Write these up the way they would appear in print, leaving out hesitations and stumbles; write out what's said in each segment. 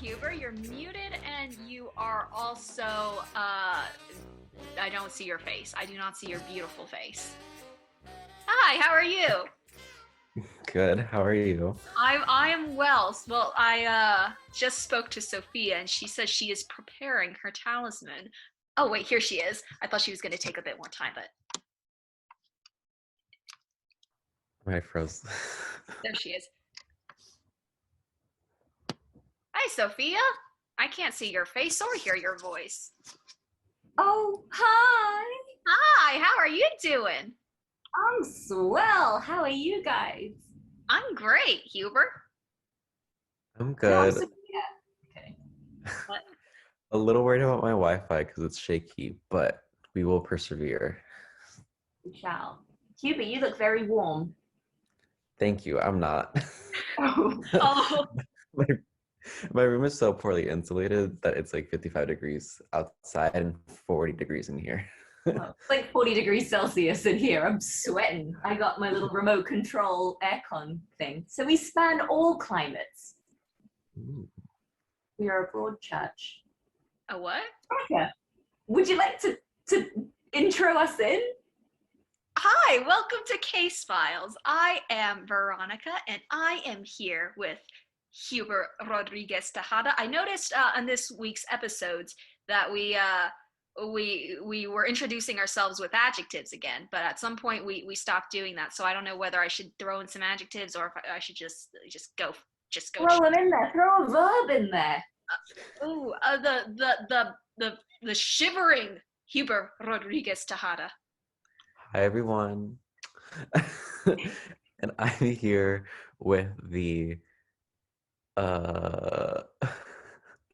Huber. You're muted, and you are also, I don't see your face. I do not see your beautiful face. Hi, how are you? Good. How are you? I am well. Well, I just spoke to Sophia, and she says she is preparing her talisman. Oh, wait, here she is. I thought she was going to take a bit more time, but I froze. there she is. Hi, Sophia. I can't see your face or hear your voice. Oh, hi. Hi, how are you doing? I'm swell. How are you guys? I'm great, Huber. I'm And I'm good. Sophia. Okay. What? A little worried about my Wi-Fi because it's shaky, but we will persevere. We shall. Hubie, you look very warm. Thank you. I'm not. Oh. Oh, my, my room is so poorly insulated that it's like 55 degrees outside and 40 degrees in here. It's like 40 degrees Celsius in here. I'm sweating. I got my little remote control aircon thing. So we span all climates. Ooh. We are a broad church. a what? Yeah. Would you like to intro us in? Hi, welcome to Case Files. I am Veronica, and I am here with Huber Rodriguez Tejada. I noticed on this week's episodes that we were introducing ourselves with adjectives again, but at some point we stopped doing that. So I don't know whether I should throw in some adjectives or if I should just go. Throw them in there. Throw a verb in there. Ooh, the shivering Huber Rodriguez Tejada. Hi, everyone. And I'm here with the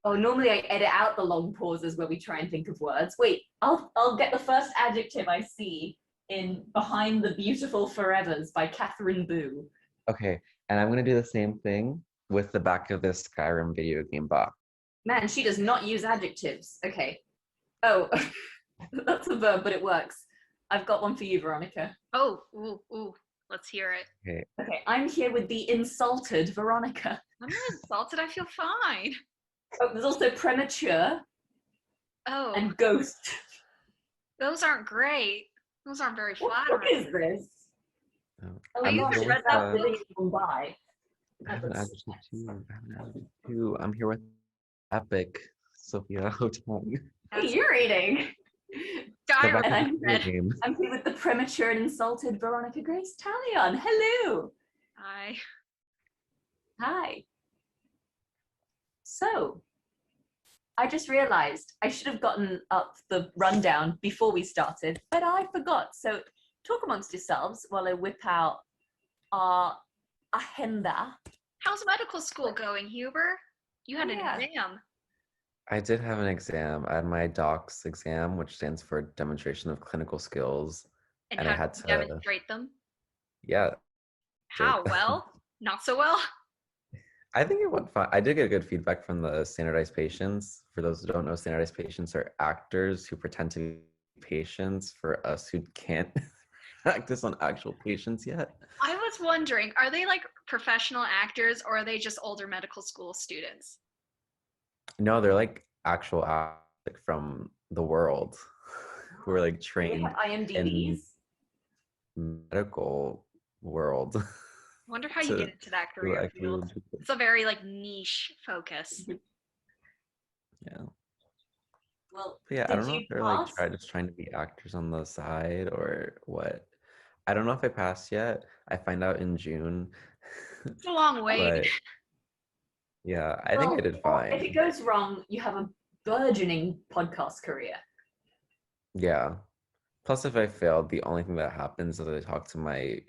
Oh, normally I edit out the long pauses where we try and think of words. Wait, I'll get the first adjective I see in Behind the Beautiful Forevers by Catherine Boo. okay, and I'm gonna do the same thing with the back of this Skyrim video game box. Man, she does not use adjectives. Okay. Oh, that's a verb, but it works. I've got one for you, Veronica. Oh, ooh, let's hear it. Okay. Okay, I'm here with the insulted Veronica. I'm not insulted. I feel fine. Oh, there's also premature Oh, and ghost. those aren't great. Those aren't very What flattering. is this? Oh I'm gosh, here it's with not living in Mumbai. I have an adjective too. I'm here with epic Sophia Hotong. Hey, you're eating. The back And of I'm, the video game. I'm here with the premature and insulted Veronica Grace Talion. Hello. Hi. Hi. So, I just realized I should have gotten up the rundown before we started, but I forgot. So, talk amongst yourselves while I whip out our agenda. How's medical school going, Huber? You had an Yeah. exam. I did have an exam. I had my DOCS exam, which stands for Demonstration of Clinical Skills. And And I how had did you to, demonstrate them? yeah. How well? Not so well? I think it went fine. I did get good feedback from the standardized patients. For those who don't know, standardized patients are actors who pretend to be patients for us who can't practice on actual patients yet. I was wondering, are they like professional actors or are they just older medical school students? No, they're like actual actors from the world who are like Do they trained have in IMDb's? medical world. I wonder how you to get into that to career actually field. It's a very like niche focus. yeah. Well, But yeah, I did don't know you if they're like pass? just trying to be actors on the side or what. I don't know if I passed yet. I find out in June. It's a long wait. But yeah, I think I Well, did if fine. it goes wrong, you have a burgeoning podcast career. Yeah. Plus, if I failed, the only thing that happens is I talk to my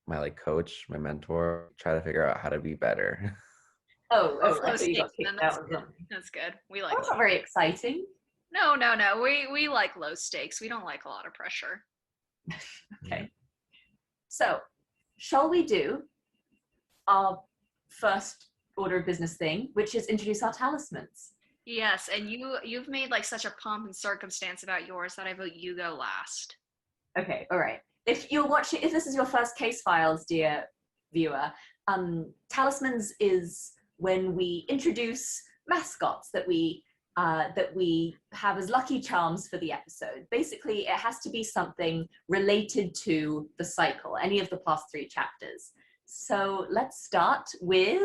like coach, my mentor, try to figure out how to be better. Oh, That's I low thought you got stakes, then kicked that's out of good. something. That's good. We like That's low. not very exciting. No. We like low stakes. We don't like a lot of pressure. Okay. So, shall we do our first order of business thing, which is introduce our talismans? Yes, and you've made like such a pomp and circumstance about yours that I vote you go last. Okay, all right. If you're watching, if this is your first case files, dear viewer, talismans is when we introduce mascots that we have as lucky charms for the episode. Basically, it has to be something related to the cycle, any of the past 3 chapters. So let's start with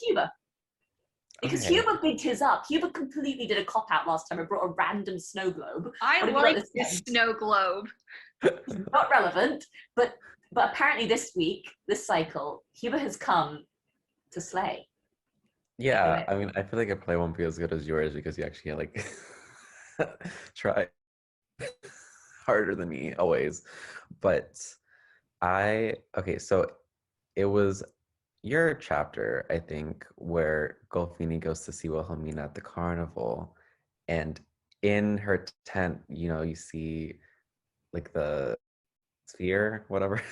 Huber. Because Okay. Huber bigged his up. Huber completely did a cop-out last time and brought a random snow globe. I like this snow globe. Not relevant, but apparently this week, this cycle, Huber has come to slay. Yeah, I mean, I feel like I probably won't be as good as yours because you actually like try harder than me always. But okay, so it was your chapter, I think, where Golfini goes to see Wilhelmina at the carnival, and in her tent, you see like the sphere, whatever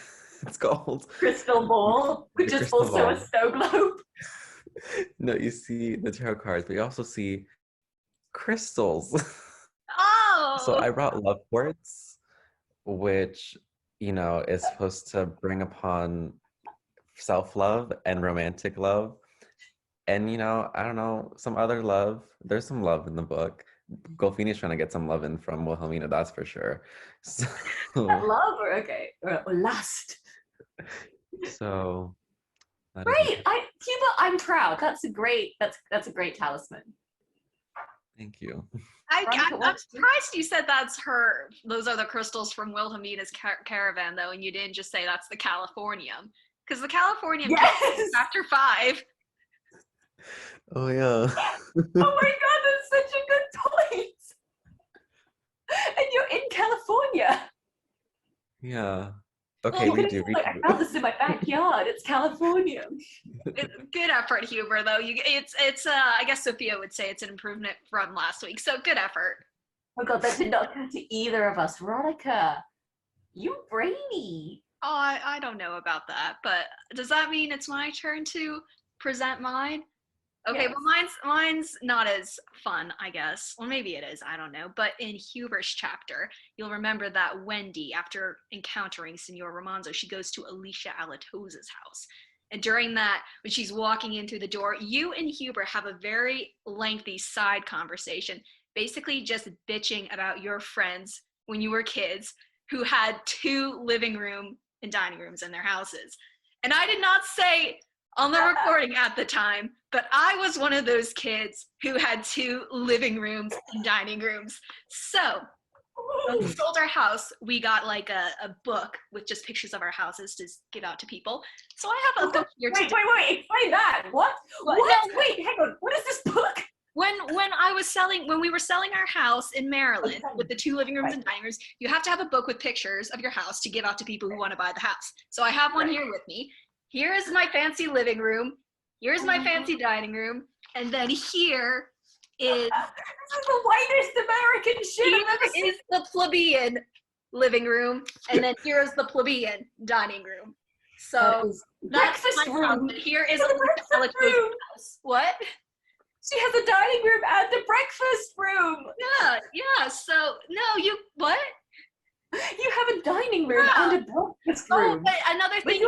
it's called. Crystal ball, which is also a snow globe. No, you see the tarot cards, but you also see crystals. Oh! So I brought love quartz, which, is supposed to bring upon self-love and romantic love. And, I don't know, some other love. There's some love in the book. Golfini's trying to get some love in from Wilhelmina, that's for sure. So, love or okay, or lust. So Great, Huber, I'm proud. That's a great talisman. Thank you. I'm surprised you said those are the crystals from Wilhelmina's caravan, though, and you didn't just say that's the Californium. Because the Californium is chapter 5. Oh, yeah. Oh my god, that's such a good point. And you're in California. Yeah. Okay, redo. I found this in my backyard. It's California. Good effort, Huber. Though it's I guess Sophia would say it's an improvement from last week. So good effort. Oh god, that did not occur to either of us. Veronica, you brainy. Oh, I don't know about that, but does that mean it's my turn to present mine? Okay, yes. Well, mine's not as fun, I guess. Well, maybe it is, I don't know. But in Huber's chapter, you'll remember that Wendy, after encountering Signor Romanzo, she goes to Alicia Alatos's house. And during that, when she's walking in through the door, you and Huber have a very lengthy side conversation, basically just bitching about your friends when you were kids who had 2 living room and dining rooms in their houses. And I did not say on the recording at the time, but I was one of those kids who had 2 living rooms and dining rooms. So when we sold our house, we got like a book with just pictures of our houses to give out to people. So I have a book here today. Wait, explain that. What? No, wait, hang on. What is this book? When we were selling our house in Maryland with the 2 living rooms and dining rooms, you have to have a book with pictures of your house to give out to people who want to buy the house. So I have one here with me. Here is my fancy living room. Here's my fancy dining room. And then here is... This is the whitest American shit I've ever seen. Is the plebeian living room. And then here's the plebeian dining room. So that's my room. Here is a house. What? She has a dining room and a breakfast room. Yeah. So, no, what? You have a dining room and a breakfast room. Oh, but another thing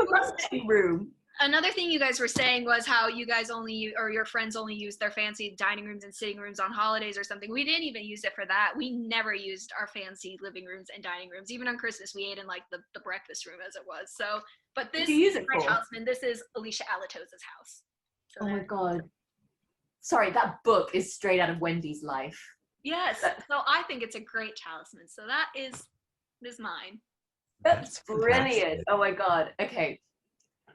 you guys were saying was how you guys or your friends only use their fancy dining rooms and sitting rooms on holidays or something. We didn't even use it for that. We never used our fancy living rooms and dining rooms. Even on Christmas, we ate in like the breakfast room as it was. So, but this is my houseman. This is Alicia Alatos's house. So oh my god. Sorry, that book is straight out of Wendy's life. Yes. So I think it's a great talisman. So that is mine. That's brilliant. Oh my god. Okay.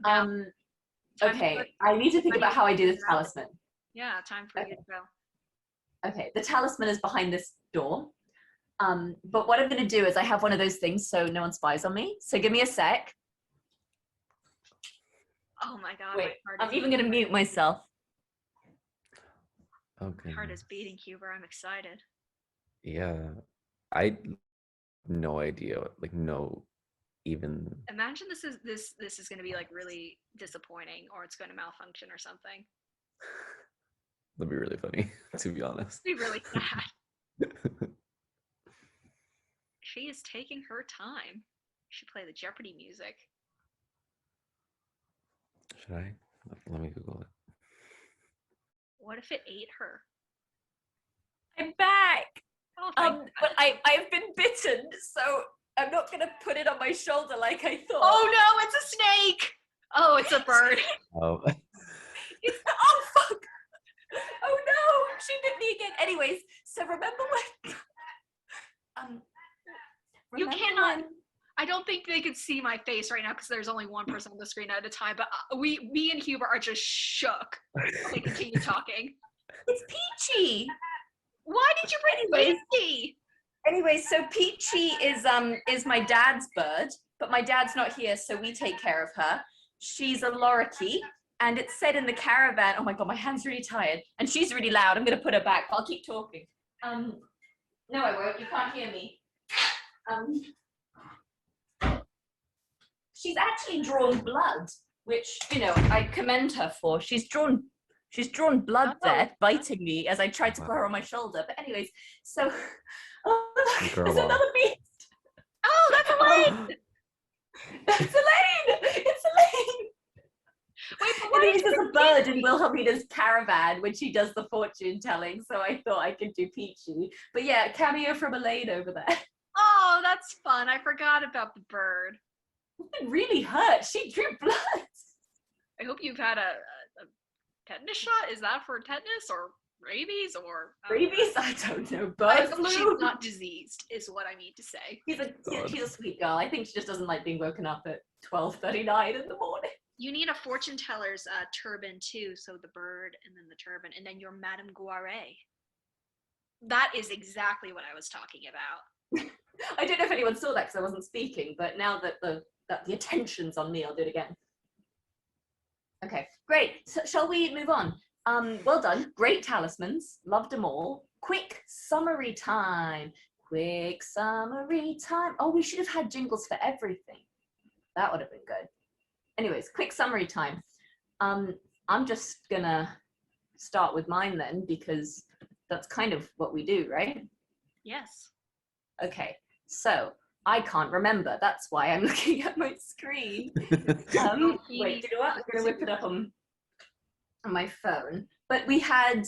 Okay. I need to think about how I do this talisman. Yeah, time for you to go. Okay. The talisman is behind this door. But what I'm going to do is I have one of those things so no one spies on me. So give me a sec. Oh my god. Wait, I'm even going to mute myself. Okay. My heart is beating, Huber. I'm excited. Yeah. I no idea. Like no even imagine this is going to be like really disappointing, or it's going to malfunction or something. That'd be really funny, to be honest. It'd be really sad. She is taking her time. You should play the Jeopardy music. Should I? Let me Google it. What if it ate her? I'm back. Oh, thank But I've been bitten, so I'm not gonna put it on my shoulder like I thought. Oh no, it's a snake! Oh, it's a bird. Oh, It's the, oh fuck! Oh no, she bit me again. Anyways, so remember when? You remember cannot. when- I don't think they could see my face right now because there's only one person on the screen at a time. But me and Huber are just shook. Okay, continue talking. It's Peachy. Why did you bring Anyways. Peachy? Anyway, so Peachy is my dad's bird, but my dad's not here, so we take care of her. She's a lorikeet, and it said in the caravan. Oh my god, my hand's really tired, and she's really loud. I'm gonna put her back. I'll keep talking. No, I won't. You can't hear me. She's actually drawn blood, which I commend her for. She's drawn blood there, biting me as I tried to put her on my shoulder. But anyways, so there's another beast. Oh, that's Elaine. That's Elaine. It's Elaine. Wait, but why Anyways, did there's a bird in Wilhelmina's caravan when she does the fortune telling, so I thought I could do Peachy. But yeah, cameo from Elaine over there. Oh, that's fun. I forgot about the bird. It really hurt. She drew blood. I hope you've had a tetanus shot. Is that for tetanus or rabies or Rabies? I don't know. I Bird hope flu? she's not diseased, is what I mean to say. She's a sweet girl. I think she just doesn't like being woken up at 12:39 in the morning. You need a fortune teller's turban too, so the bird and then the turban, and then your Madame Guare. That is exactly what I was talking about. I don't know if anyone saw that because I wasn't speaking, but now that the attention's on me, I'll do it again. Okay, great. So, shall we move on? Well done. Great talismans. Loved them all. Quick summary time. Quick summary time. Oh, we should have had jingles for everything. That would have been good. Anyways, quick summary time. I'm just gonna start with mine then because that's kind of what we do, right? Yes. Okay, so I can't remember. That's why I'm looking at my screen. Wait, you know what? I'm gonna whip it up on my phone. But we had,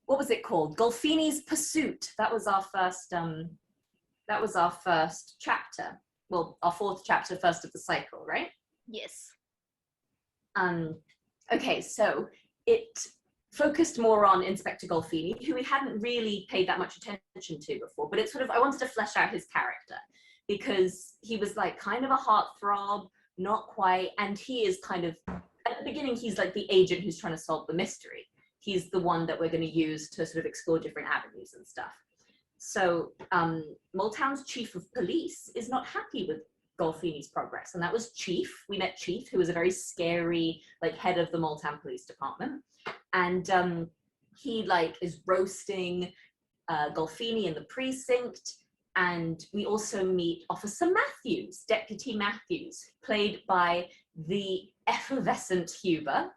what was it called? Golfini's Pursuit. That was our first. That was our first chapter. Well, our fourth chapter, first of the cycle, right? Yes. Okay, so it focused more on Inspector Golfini, who we hadn't really paid that much attention to before, but it's sort of, I wanted to flesh out his character because he was like kind of a heartthrob, not quite, and he is kind of, at the beginning, he's like the agent who's trying to solve the mystery. He's the one that we're going to use to sort of explore different avenues and stuff. So Moletown's chief of police is not happy with Golfini's progress, and that was Chief. We met Chief, who was a very scary, like, head of the Moletown Police Department, and he like is roasting Golfini in the precinct. And we also meet Officer Matthews, Deputy Matthews, played by the effervescent Huber,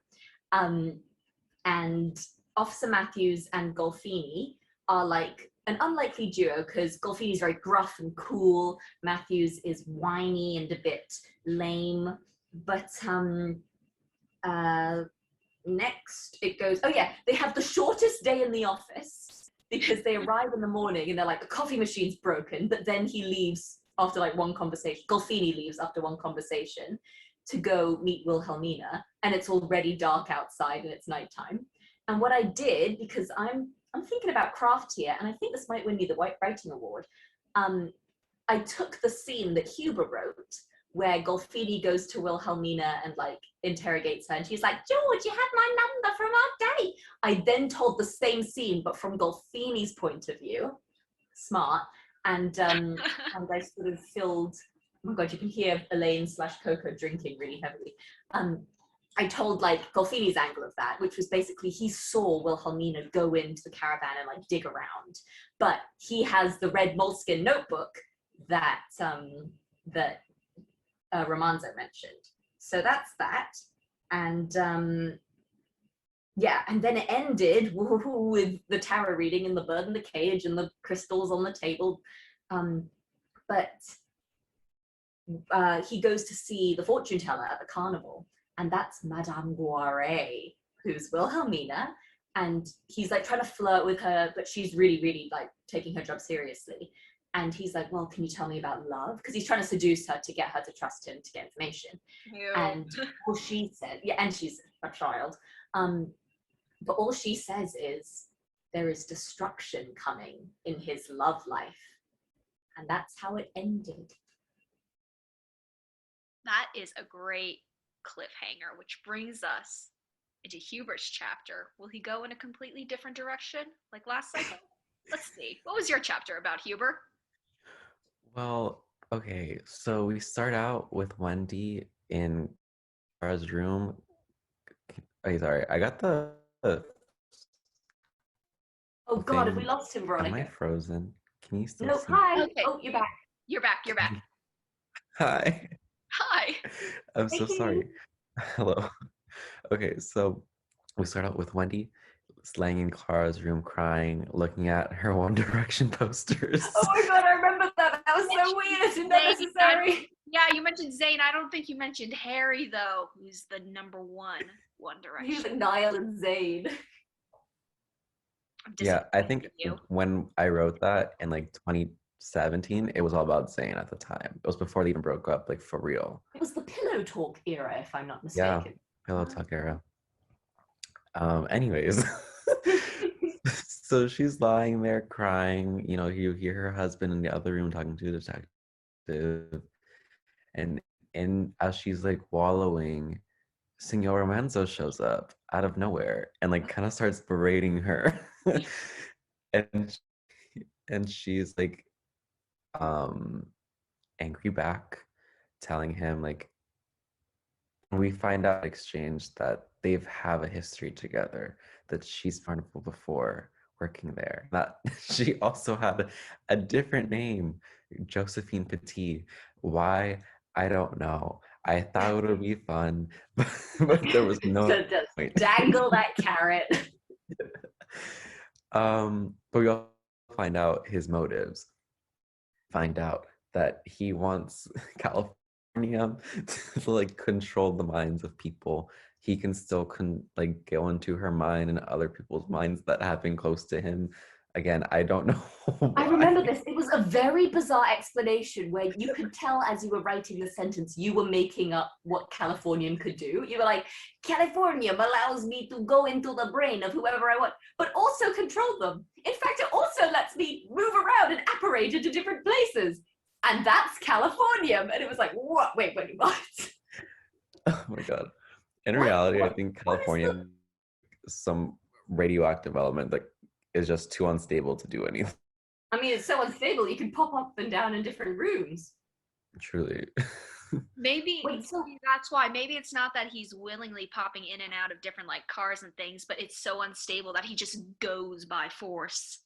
and Officer Matthews and Golfini are like an unlikely duo because Golfini is very gruff and cool. Matthews is whiny and a bit lame. But next it goes, oh yeah, they have the shortest day in the office because they arrive in the morning and they're like, the coffee machine's broken, but then he leaves after like one conversation. Golfini leaves after one conversation to go meet Wilhelmina, and it's already dark outside and it's nighttime. And what I did, because I'm thinking about craft here, and I think this might win me the White Writing Award. I took the scene that Huber wrote, where Golfini goes to Wilhelmina and like interrogates her, and she's like, "George, you had my number from our date." I then told the same scene, but from Golfini's point of view. Smart. And and I sort of filled. Oh my god, you can hear Elaine/Coco drinking really heavily. I told like Golfini's angle of that, which was basically he saw Wilhelmina go into the caravan and like dig around, but he has the red moleskin notebook that Romanzo mentioned. So that's that, and yeah, and then it ended with the tarot reading and the bird in the cage and the crystals on the table, but he goes to see the fortune teller at the carnival. And that's Madame Guare, who's Wilhelmina. and he's like trying to flirt with her, but she's really, really like taking her job seriously. And he's like, well, can you tell me about love? Because he's trying to seduce her to get her to trust him to get information. Ew. And all she said, yeah, and she's a child, but all she says is, there is destruction coming in his love life. And that's how it ended. That is a great cliffhanger, which brings us into Hubert's chapter. Will he go in a completely different direction like last cycle? Let's see. What was your chapter about, Huber? Well, okay, so we start out with Wendy in Kara's room. Oh, sorry, I got the Oh God, have we thing. lost him, Am I Veronica? frozen? Can you still No, see? hi. Okay. Oh, you're back. You're back. You're back. Hi. Hi. I'm so Thank you. sorry. Hello. Okay, so we start out with Wendy laying in Clara's room crying, looking at her One Direction posters. Oh my God, I remember that. That was so weird and unnecessary. Yeah, you mentioned Zayn. I don't think you mentioned Harry, though, who's the number One He was Direction. like Niall and Zayn. I'm Yeah, I disappointed think in you. when I wrote that in like 2017, it was all about Zayn at the time. It was before they even broke up, like for real. It was the Pillow Talk era, if I'm not Yeah, mistaken. Pillow Talk era. Anyways, so she's lying there crying. You know, you hear her husband in the other room talking to the detective, and as she's like wallowing, Signor Manzo shows up out of nowhere and like kind of starts berating her, and and she's like angry back, telling him like we find out exchange that they've have a history together, that she's vulnerable before working there, that she also had a different name, Josephine Petit. Why? I don't know. I thought it would be fun, but there was no So just point. dangle that carrot. But we also find out his motives. Find out that he wants California to like control the minds of people. He can still like go into her mind and other people's minds that have been close to him. Again, I don't know why. I remember this. It was a very bizarre explanation where you could tell as you were writing the sentence, you were making up what Californium could do. You were like, Californium allows me to go into the brain of whoever I want, but also control them. In fact, it also lets me move around and apparate into different places. And that's Californium. And it was like, what? Wait, what? Oh my God. In reality, I think what is California, some radioactive element that is just too unstable to do anything. I mean, it's so unstable. You can pop up and down in different rooms. Truly. Maybe Wait, so that's why. Maybe it's not that he's willingly popping in and out of different like cars and things, but it's so unstable that he just goes by force.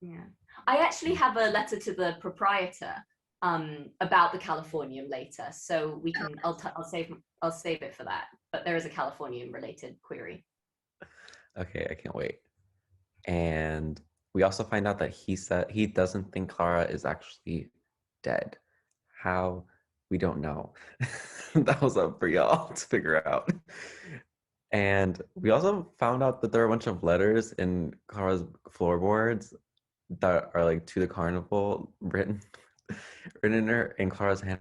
yeah, I actually have a letter to the proprietor about the Californium later, so we can. I'll save it for that. But there is a Californium related query. Okay, I can't wait. And we also find out that he said he doesn't think Clara is actually dead. How? We don't know. That was up for y'all to figure out. And we also found out that there are a bunch of letters in Clara's floorboards that are like to the carnival written in Clara's hand.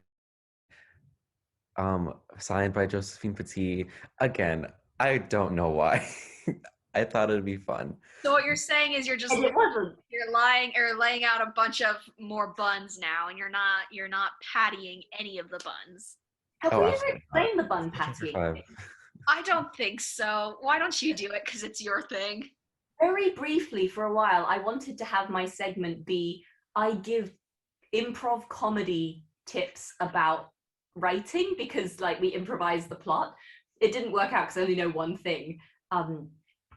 Signed by Josephine Petit. Again, I don't know why. I thought it'd be fun. So what you're saying is you're lying or laying out a bunch of more buns now, and you're not pattying any of the buns. Have Oh, we ever absolutely explained the bun Especially for pattying? 5. I don't think so. Why don't you do it? Because it's your thing. Very briefly, for a while, I wanted to have my segment be I give improv comedy tips about writing because, like, we improvise the plot. It didn't work out because I only know one thing.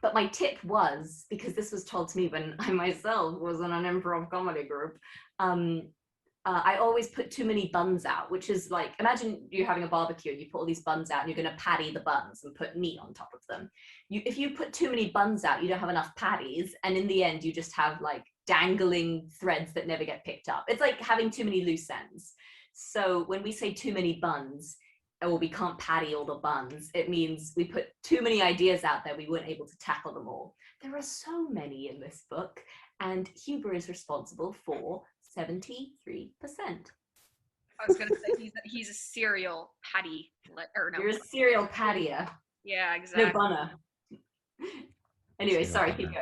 But my tip was, because this was told to me when I myself was in an improv comedy group, I always put too many buns out, which is like, imagine you're having a barbecue and you put all these buns out and you're going to patty the buns and put meat on top of them. If you put too many buns out, you don't have enough patties. And in the end, you just have like dangling threads that never get picked up. It's like having too many loose ends. So when we say too many buns, oh, we can't patty all the buns. It means we put too many ideas out there, we weren't able to tackle them all. There are so many in this book, and Huber is responsible for 73%. I was gonna say he's a serial patty, or no? You're a serial pattier. Yeah, No exactly. bunner. Anyway, Serial sorry, bunner. keep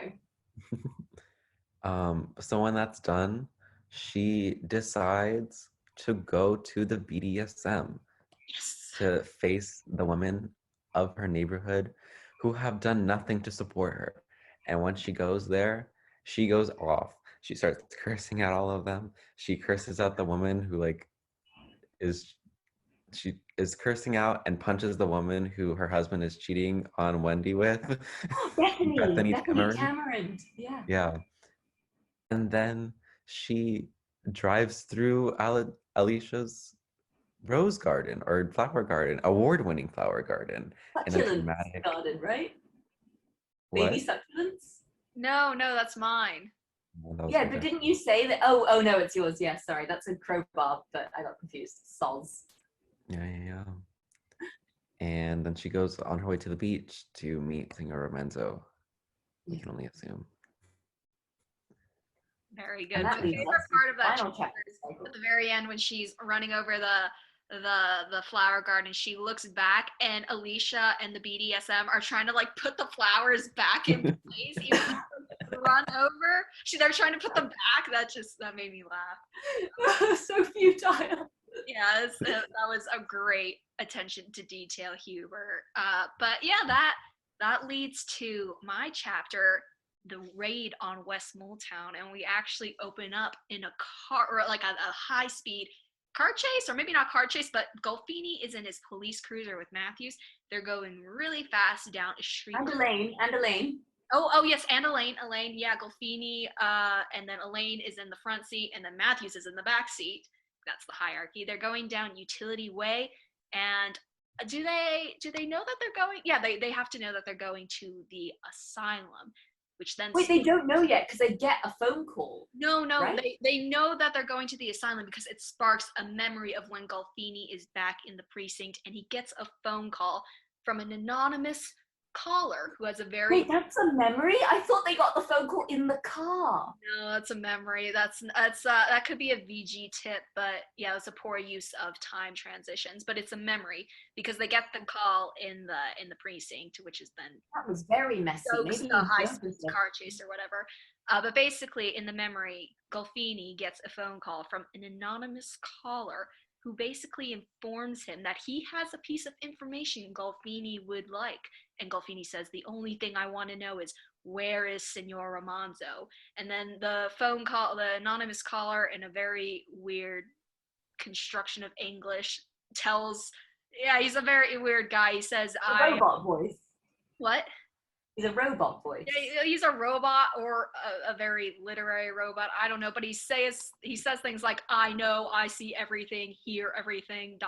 going. So when that's done, she decides to go to the BDSM Yes. to face the women of her neighborhood who have done nothing to support her. And when she goes there, she goes off. She starts cursing at all of them. She curses out the woman who she is cursing out and punches the woman who her husband is cheating on Wendy with. Bethany Cameron. Cameron. Yeah. Yeah. And then she drives through Alicia's rose garden or flower garden, award-winning flower garden in a Succulent dramatic garden, right? what? Baby succulents? No, that's mine. Oh, that was Yeah, right but there. didn't you say that? Oh no, it's yours. Yeah, sorry, that's a crowbar, but I got confused. Soz. Yeah. And then she goes on her way to the beach to meet Senor Romanzo. We can only assume. Very good. And My that leaves favorite us part of that final chapter chapter. is at the very end when she's running over the flower garden. She looks back and Alicia and the BDSM are trying to like put the flowers back in place, even though they're run over. They're trying to put them back. That made me laugh. So futile. Yeah, that was a great attention to detail, Huber. But yeah, that leads to my chapter, the raid on West Moletown, and we actually open up in a car, or like a high speed car chase, or maybe not car chase, but Golfini is in his police cruiser with Matthews. They're going really fast down a street. And Elaine. Oh yes, and Elaine, yeah, Golfini, and then Elaine is in the front seat, and then Matthews is in the back seat. That's the hierarchy. They're going down Utility Way, and do they know that they're going? Yeah, they have to know that they're going to the asylum, which then Wait, they don't know yet because they get a phone call. no, right? they know that they're going to the asylum because it sparks a memory of when Golfini is back in the precinct, and he gets a phone call from an anonymous caller who has a very Wait, that's a memory? I thought they got the phone call in the car. No, that's a memory. That could be a VG tip, but yeah, it's a poor use of time transitions. But it's a memory because they get the call in the precinct, which is then That was very messy. stokes Maybe the you high don't speed deserve- car chase or whatever. But basically, in the memory, Golfini gets a phone call from an anonymous caller who basically informs him that he has a piece of information Golfini would like. And Golfini says, the only thing I want to know is, where is Senor Romanzo? And then the anonymous caller, in a very weird construction of English, tells, yeah, he's a very weird guy. He says, robot voice. What? He's a robot voice. Yeah, he's a robot or a very literary robot. I don't know, but he says things like, I know, I see everything, hear everything, ...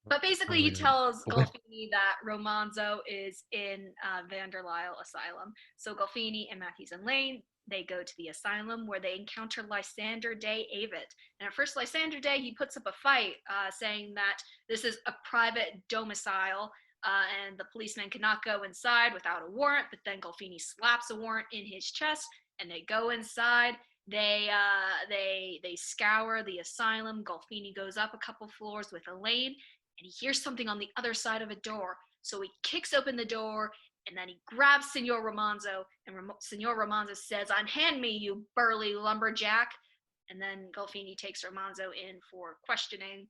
But basically, he tells Golfini that Romanzo is in Vanderlyle Asylum. So Golfini and Matthews and Lane, they go to the asylum where they encounter Lysander Day Avett. And at first, Lysander Day, he puts up a fight saying that this is a private domicile and the policeman cannot go inside without a warrant. But then Golfini slaps a warrant in his chest and they go inside. They scour the asylum. Golfini goes up a couple floors with Elaine, and he hears something on the other side of a door. So he kicks open the door, and then he grabs Senor Romanzo, and Senor Romanzo says, "Unhand me, you burly lumberjack." And then Golfini takes Romanzo in for questioning.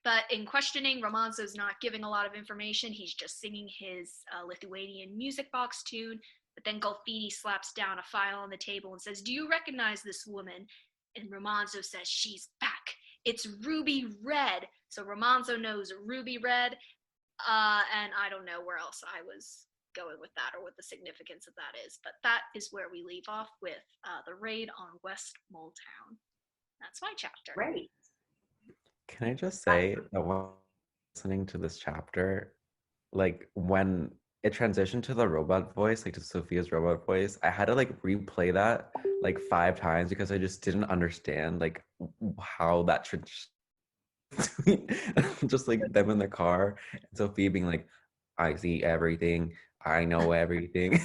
But in questioning, Romanzo's not giving a lot of information. He's just singing his Lithuanian music box tune. But then Golfini slaps down a file on the table and says, "Do you recognize this woman?" And Romanzo says, "She's back. It's Ruby Red." So Romanzo knows Ruby Red, and I don't know where else I was going with that or what the significance of that is, but that is where we leave off with the raid on West Moletown. That's my chapter. Great. Can I just say that while listening to this chapter, like when it transitioned to the robot voice, like to Sophia's robot voice, I had to like replay that like 5 times because I just didn't understand like how that just like them in the car, and Sophia being like, I see everything, I know everything.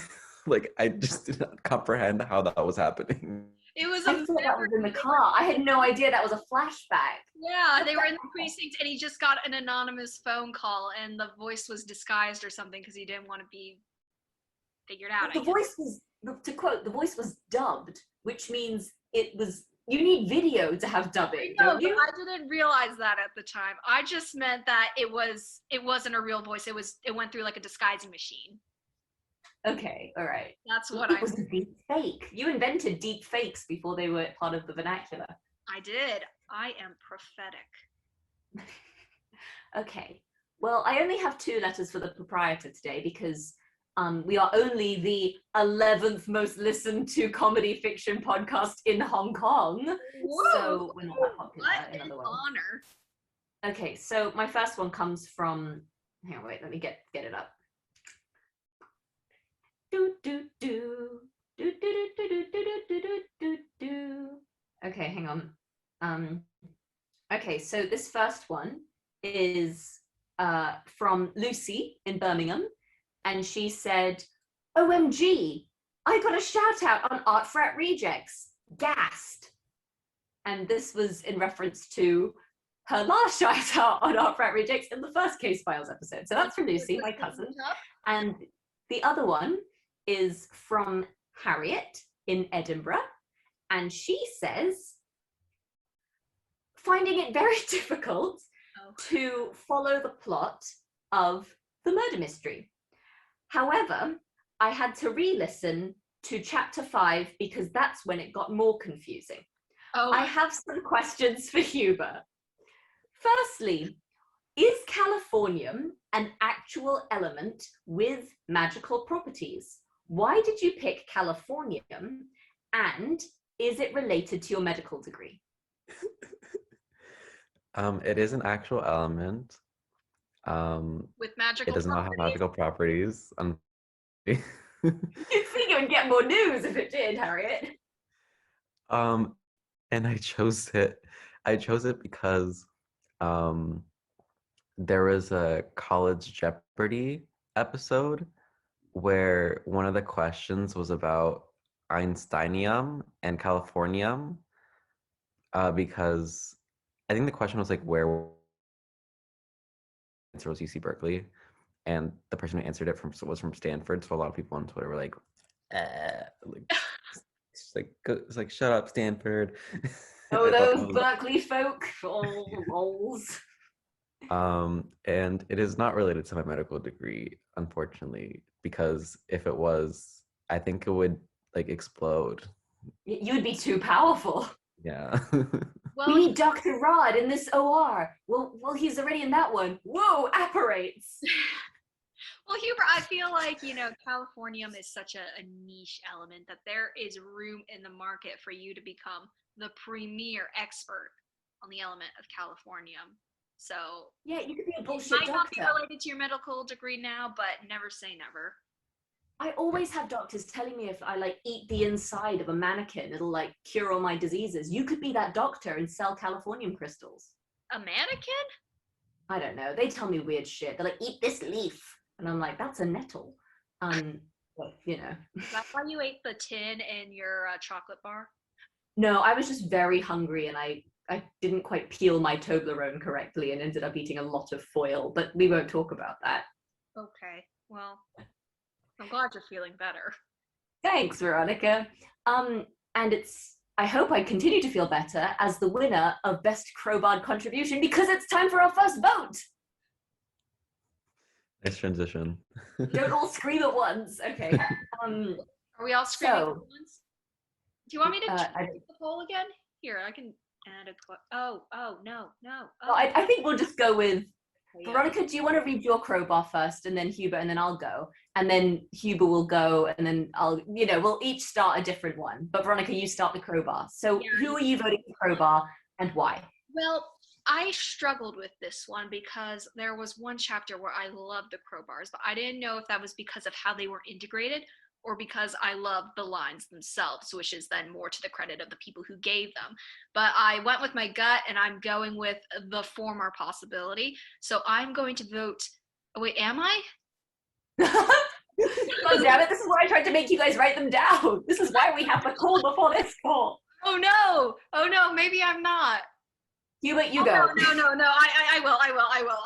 Like I just did not comprehend how that was happening. It was I a thought that was in the memory. car. I had no idea that was a flashback. Yeah, they were in the precinct and he just got an anonymous phone call and the voice was disguised or something because he didn't want to be figured out. But the voice was, to quote, the voice was dubbed, which means it was, you need video to have dubbing, No, don't you? I didn't realize that at the time. I just meant that it wasn't a real voice. It went through like a disguising machine. Okay, all right. That's what It was a deep fake. You invented deep fakes before they were part of the vernacular. I did. I am prophetic. Okay. Well, I only have 2 letters for the proprietor today because we are only the 11th most listened to comedy fiction podcast in Hong Kong. Whoa, so we're not that popular what in an other words. honor. Okay, so my first one comes from, hang on, wait, let me get it up. Do, do, do. Do, do, do, do, do, do, do, do, do. Okay, hang on. Okay, so this first one is from Lucy in Birmingham, and she said, OMG, I got a shout out on Art Frat Rejects, gassed. And this was in reference to her last shout out on Art Frat Rejects in the first Case Files episode. So that's from Lucy, my cousin. And the other one is from Harriet in Edinburgh, and she says, finding it very difficult to follow the plot of the murder mystery. However, I had to re-listen to chapter 5 because that's when it got more confusing. I have some questions for Huber. Firstly, is californium an actual element with magical properties? Why did you pick californium, and is it related to your medical degree? It is an actual element. With It magical does not have properties? magical properties. You'd think you would get more news if it did, Harriet. And I chose it. I chose it because there was a College Jeopardy episode where one of the questions was about Einsteinium and Californium, because I think the question was like, where answer was UC Berkeley, and the person who answered it was from Stanford. So a lot of people on Twitter were like it's like shut up, Stanford. Oh, those Berkeley folk. Oh, lols. And it is not related to my medical degree, unfortunately, because if it was, I think it would like explode. You would be too powerful. Yeah. We need Dr. Rod in this OR. Well, he's already in that one. Whoa, apparates. Well, Huber, I feel like, californium is such a niche element that there is room in the market for you to become the premier expert on the element of californium. So yeah, you could be a bullshit might doctor. not be related to your medical degree now, but never say never. I always have doctors telling me if I like eat the inside of a mannequin, it'll like cure all my diseases. You could be that doctor and sell californium crystals. A mannequin? I don't know. They tell me weird shit. They're like, eat this leaf. And I'm like, that's a nettle. But, That's why you ate the tin in your chocolate bar? No, I was just very hungry and I didn't quite peel my Toblerone correctly and ended up eating a lot of foil, but we won't talk about that. Okay, well, I'm glad you're feeling better. Thanks, Veronica. And I hope I continue to feel better as the winner of Best Crowbarred Contribution because it's time for our first vote. Nice transition. Don't all scream at once. Okay. Are we all screaming at once? Do you want me to check the poll again? Here, I can add a... Oh, no. Oh. I think we'll just go with... Yeah. Veronica, do you want to read your crowbar first, and then Huber, and then I'll go? And then Huber will go, and then we'll each start a different one. But Veronica, you start the crowbar. So who are you voting for crowbar, and why? Well, I struggled with this one because there was one chapter where I loved the crowbars, but I didn't know if that was because of how they were integrated or because I love the lines themselves, which is then more to the credit of the people who gave them. But I went with my gut, and I'm going with the former possibility. So I'm going to vote. Oh, wait, am I? God damn it, this is why I tried to make you guys write them down. This is why we have the call before this call. Oh no, maybe I'm not. Hubert, you go. No, I will.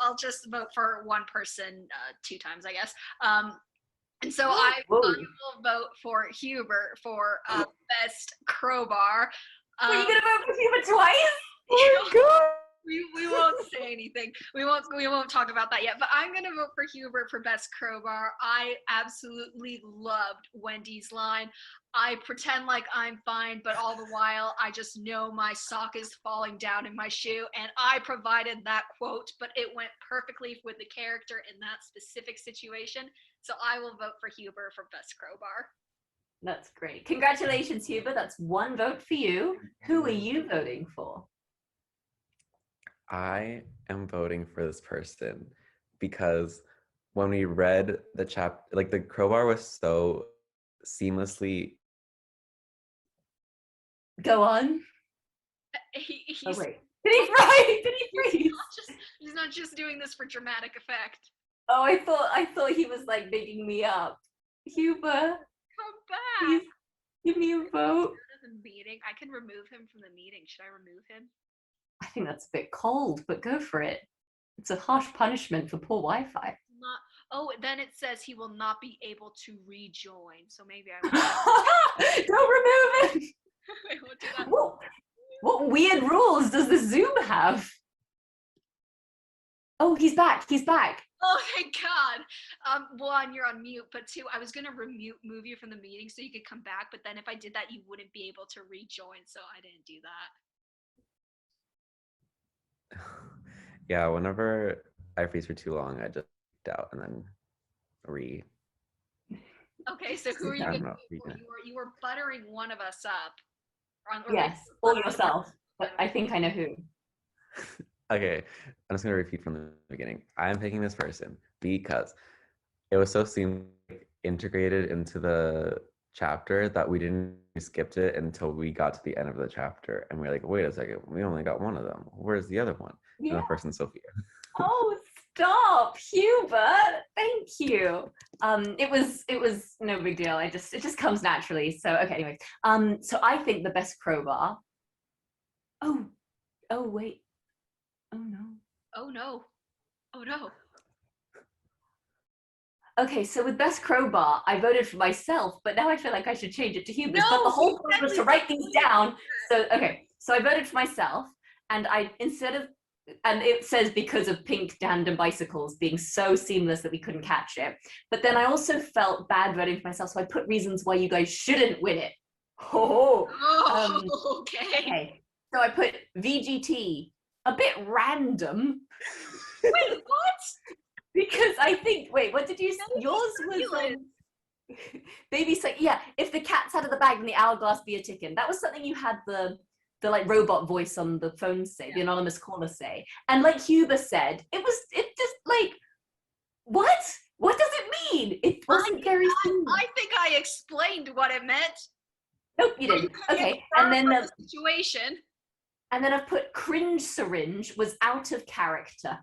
I'll just vote for one person 2 times, I guess. And so I will vote for Hubert for best crowbar. Were you gonna vote for Hubert twice? Oh my god! We won't say anything. We won't talk about that yet. But I'm gonna vote for Hubert for best crowbar. I absolutely loved Wendy's line. I pretend like I'm fine, but all the while I just know my sock is falling down in my shoe, and I provided that quote, but it went perfectly with the character in that specific situation. So I will vote for Hubert for best crowbar. That's great. Congratulations, Hubert. That's 1 vote for you. Who are you voting for? I am voting for this person because when we read the chapter, like the crowbar was so seamlessly. Go on. He's, oh wait, did he fry? Did he freeze? He's not just doing this for dramatic effect. Oh, I thought he was like bigging me up. Hubert, come back. Please give me a vote. The meeting. I can remove him from the meeting. Should I remove him? I think that's a bit cold, but go for it. It's a harsh punishment for poor Wi-Fi. Not. Oh, then it says he will not be able to rejoin. So maybe I don't remove him. Wait, we'll do that. What weird rules does the Zoom have? Oh, he's back. He's back. Oh, thank God. 1, you're on mute, but 2, I was gonna move you from the meeting so you could come back, but then if I did that, you wouldn't be able to rejoin, so I didn't do that. Yeah, whenever I freeze for too long, I just out and then Okay, so who are you gonna vote for? You were buttering one of us up. Yes, or yourself, but I think I know who. Okay, I'm just gonna repeat from the beginning. I'm picking this person because it was so seamlessly integrated into the chapter that we skipped it until we got to the end of the chapter, and we're like, wait a second, we only got one of them. Where's the other one? Yeah. And the person's Sophia. Oh, stop, Hubert! Thank you. It was no big deal. It just comes naturally. So okay, anyways. So I think the best crowbar. Oh wait. Oh no. Oh no. Oh no. Okay, so with best crowbar, I voted for myself, but now I feel like I should change it to Hubert. No, but the whole point was to write these down. So okay, so I voted for myself, and and it says because of pink tandem bicycles being so seamless that we couldn't catch it. But then I also felt bad voting for myself, so I put reasons why you guys shouldn't win it. Okay. So I put VGT, a bit random. Wait, what? Because I think, wait, what did you say? Yours was baby. So yeah, if the cat's out of the bag, then the hourglass be a ticking. That was something you had the like robot voice on the phone say, the anonymous caller say. And like Hubert said, it just like, what does it mean? It wasn't very simple. I think I explained what it meant. Nope, you didn't. Okay, and then the situation. And then I've put cringe syringe was out of character.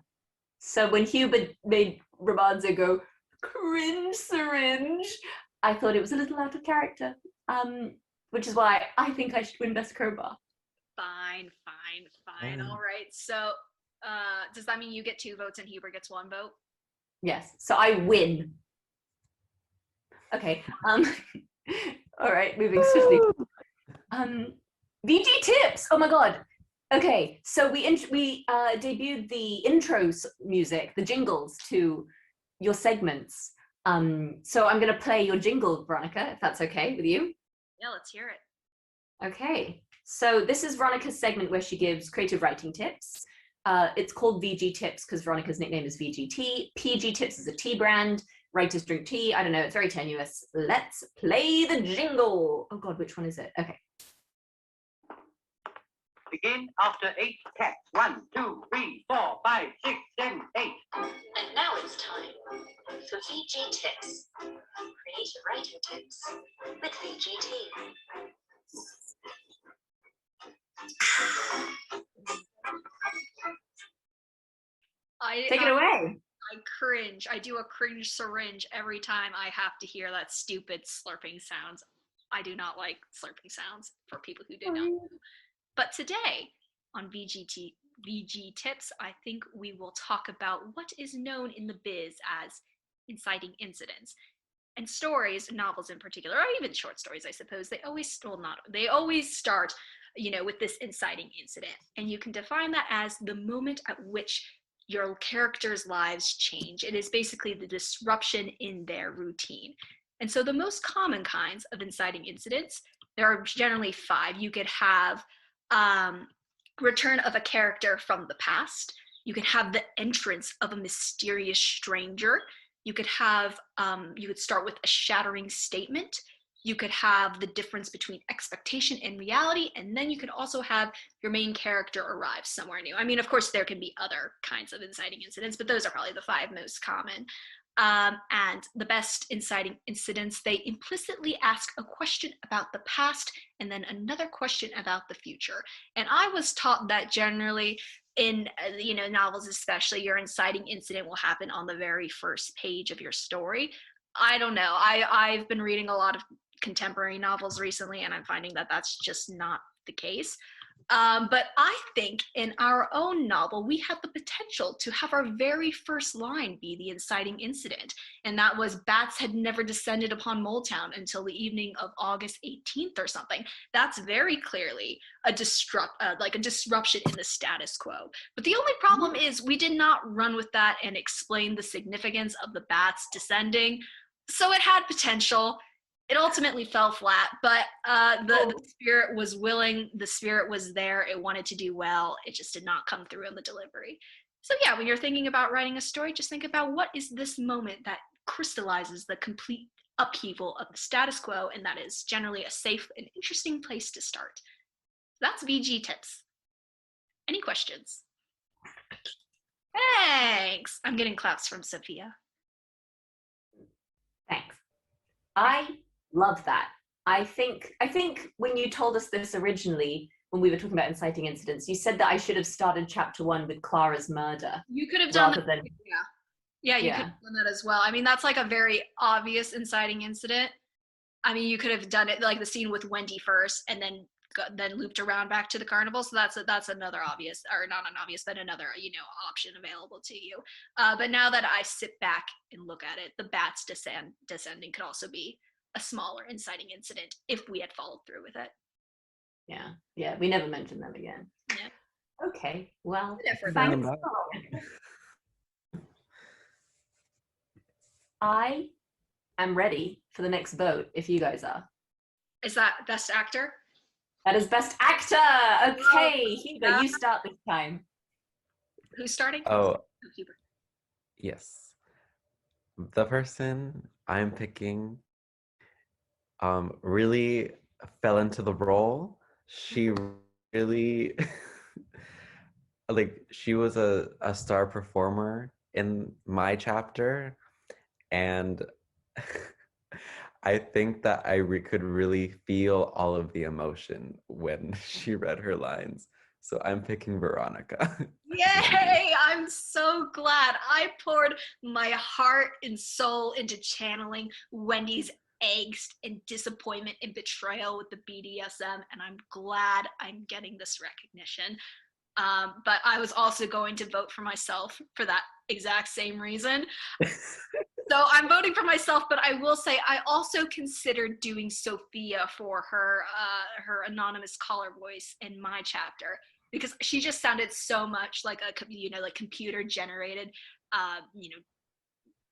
So when Hubert made Romanzo go cringe syringe, I thought it was a little out of character. Which is why I think I should win best crowbar. Fine. All right. So does that mean you get 2 votes and Hubert gets 1 vote? Yes. So I win. Okay. All right. Moving swiftly. VG tips. Oh my god. Okay. So we debuted the intro music, the jingles to your segments. So I'm going to play your jingle, Veronica, if that's okay with you. Yeah, let's hear it. Okay. So this is Veronica's segment where she gives creative writing tips. It's called VG Tips because Veronica's nickname is VGT. PG Tips is a tea brand. Writers drink tea. I don't know. It's very tenuous. Let's play the jingle. Oh God, which one is it? Okay. Begin after 8 cats. 1, 2, 3, 4, 5, 6, 7, 8. And now it's time for VG Tips. Creative writing tips. Take it away. I cringe. I do a cringe syringe every time I have to hear that stupid slurping sounds. I do not like slurping sounds for people who do not know. But today on VG Tips, I think we will talk about what is known in the biz as inciting incidents. And stories, novels in particular, or even short stories, I suppose, they always start, with this inciting incident. And you can define that as the moment at which your characters' lives change. It is basically the disruption in their routine. And so the most common kinds of inciting incidents, there are generally 5. You could have return of a character from the past. You could have the entrance of a mysterious stranger. You could have, you could start with a shattering statement. You could have the difference between expectation and reality. And then you could also have your main character arrive somewhere new. I mean, of course, there can be other kinds of inciting incidents, but those are probably the 5 most common. And the best inciting incidents, they implicitly ask a question about the past and then another question about the future. And I was taught that generally in novels, especially, your inciting incident will happen on the very first page of your story. I don't know. I've been reading a lot of contemporary novels recently, and I'm finding that that's just not the case. But I think in our own novel, we have the potential to have our very first line be the inciting incident. And that was bats had never descended upon Moletown until the evening of August 18th or something. That's very clearly a disruption in the status quo. But the only problem is we did not run with that and explain the significance of the bats descending. So it had potential. It ultimately fell flat, but the spirit was willing, the spirit was there, it wanted to do well, it just did not come through in the delivery. So yeah, when you're thinking about writing a story, just think about what is this moment that crystallizes the complete upheaval of the status quo, and that is generally a safe and interesting place to start. That's VG Tips. Any questions? Thanks! I'm getting claps from Sophia. Thanks. I love that. I think when you told us this originally, when we were talking about inciting incidents, you said that I should have started chapter 1 with Clara's murder. You could have done that. Than, yeah, you could have done that as well. I mean, that's like a very obvious inciting incident. I mean, you could have done it like the scene with Wendy first, and then looped around back to the carnival. So that's another obvious, or not an obvious, but another option available to you. But now that I sit back and look at it, the bats descending could also be a smaller inciting incident if we had followed through with it. Yeah, we never mentioned them again. Yeah. Okay, well, thanks. I am ready for the next vote if you guys are. Is that best actor? That is best actor. Okay, Huber, you start this time. Who's starting? Huber. Yes. The person I'm picking really fell into the role. She really she was a star performer in my chapter, and I think that I could really feel all of the emotion when she read her lines. So I'm picking Veronica. Yay! I'm so glad. I poured my heart and soul into channeling Wendy's angst and disappointment and betrayal with the BDSM, and I'm glad I'm getting this recognition. But I was also going to vote for myself for that exact same reason. So I'm voting for myself, but I will say I also considered doing Sophia for her anonymous caller voice in my chapter, because she just sounded so much like a computer generated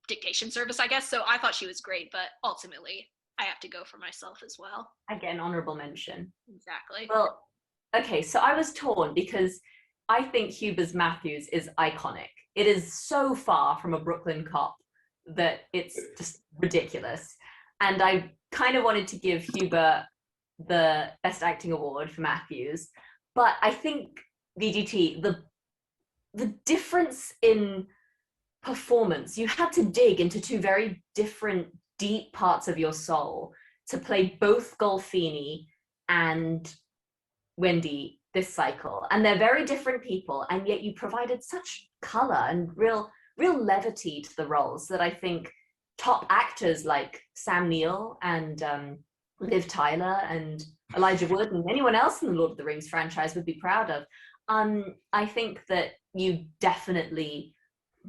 dictation service, I guess. So I thought she was great, but ultimately I have to go for myself as well. I get an honorable mention. Exactly. Well, okay, so I was torn because I think Huber's Matthews is iconic. It is so far from a Brooklyn cop that it's just ridiculous. And I kind of wanted to give Huber the Best Acting Award for Matthews, but I think VGT, the difference in performance, you had to dig into 2 very different deep parts of your soul to play both Golfini and Wendy this cycle, and they're very different people, and yet you provided such color and real levity to the roles that I think top actors like Sam Neill and Liv Tyler and Elijah Wood and anyone else in the Lord of the Rings franchise would be proud of. I think that you definitely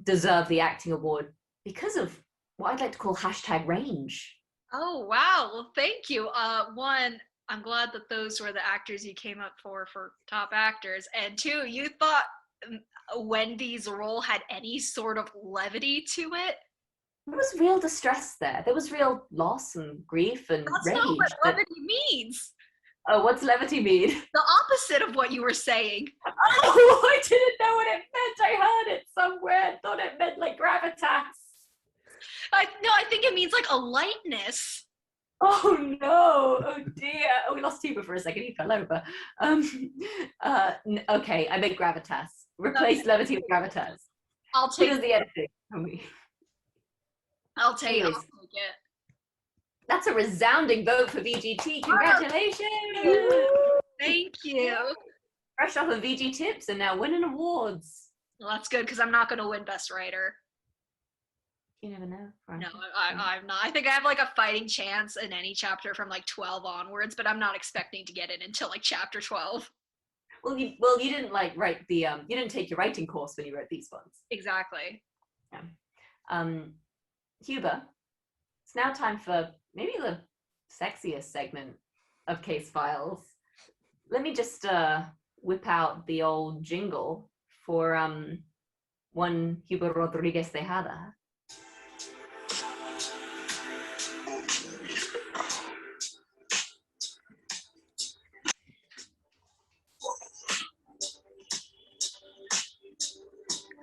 deserve the acting award because of what I'd like to call #range. Oh, wow. Well, thank you. One, I'm glad that those were the actors you came up for top actors. And two, you thought Wendy's role had any sort of levity to it? There was real distress there. There was real loss and grief and That's rage. not what levity means. Oh, what's levity mean? The opposite of what you were saying. Oh, I didn't know what it meant. I heard it somewhere. I thought it meant like gravitas. I think it means like a lightness. Oh no! Oh dear! Oh, we lost Tiba for a second. He fell over. Okay, I meant gravitas. Replace levity with gravitas. I'll Who take does the editing for me? I'll take Anyways. it. That's a resounding vote for VGT. Congratulations! Thank you. Fresh off of VG Tips and now winning awards. Well, that's good because I'm not going to win Best Writer. You never know. Right? No, I'm not. I think I have like a fighting chance in any chapter from like 12 onwards, but I'm not expecting to get it until like chapter 12. Well, you didn't like write the you didn't take your writing course when you wrote these ones. Exactly. Yeah. Huber, it's now time for maybe the sexiest segment of Case Files. Let me just whip out the old jingle for one Huber Rodriguez Tejada.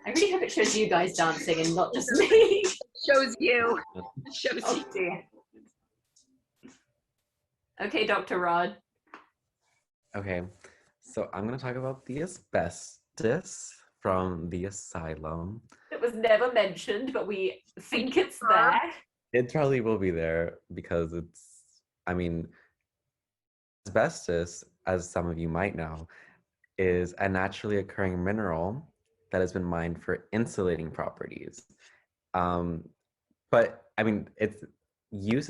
I really hope it shows you guys dancing and not just me. Shows you. Shows Oh you. dear. Okay, Dr. Rod. Okay, so I'm gonna talk about the asbestos from the asylum. It was never mentioned, but we think it's there. It probably will be there because asbestos, as some of you might know, is a naturally occurring mineral that has been mined for insulating properties. But its use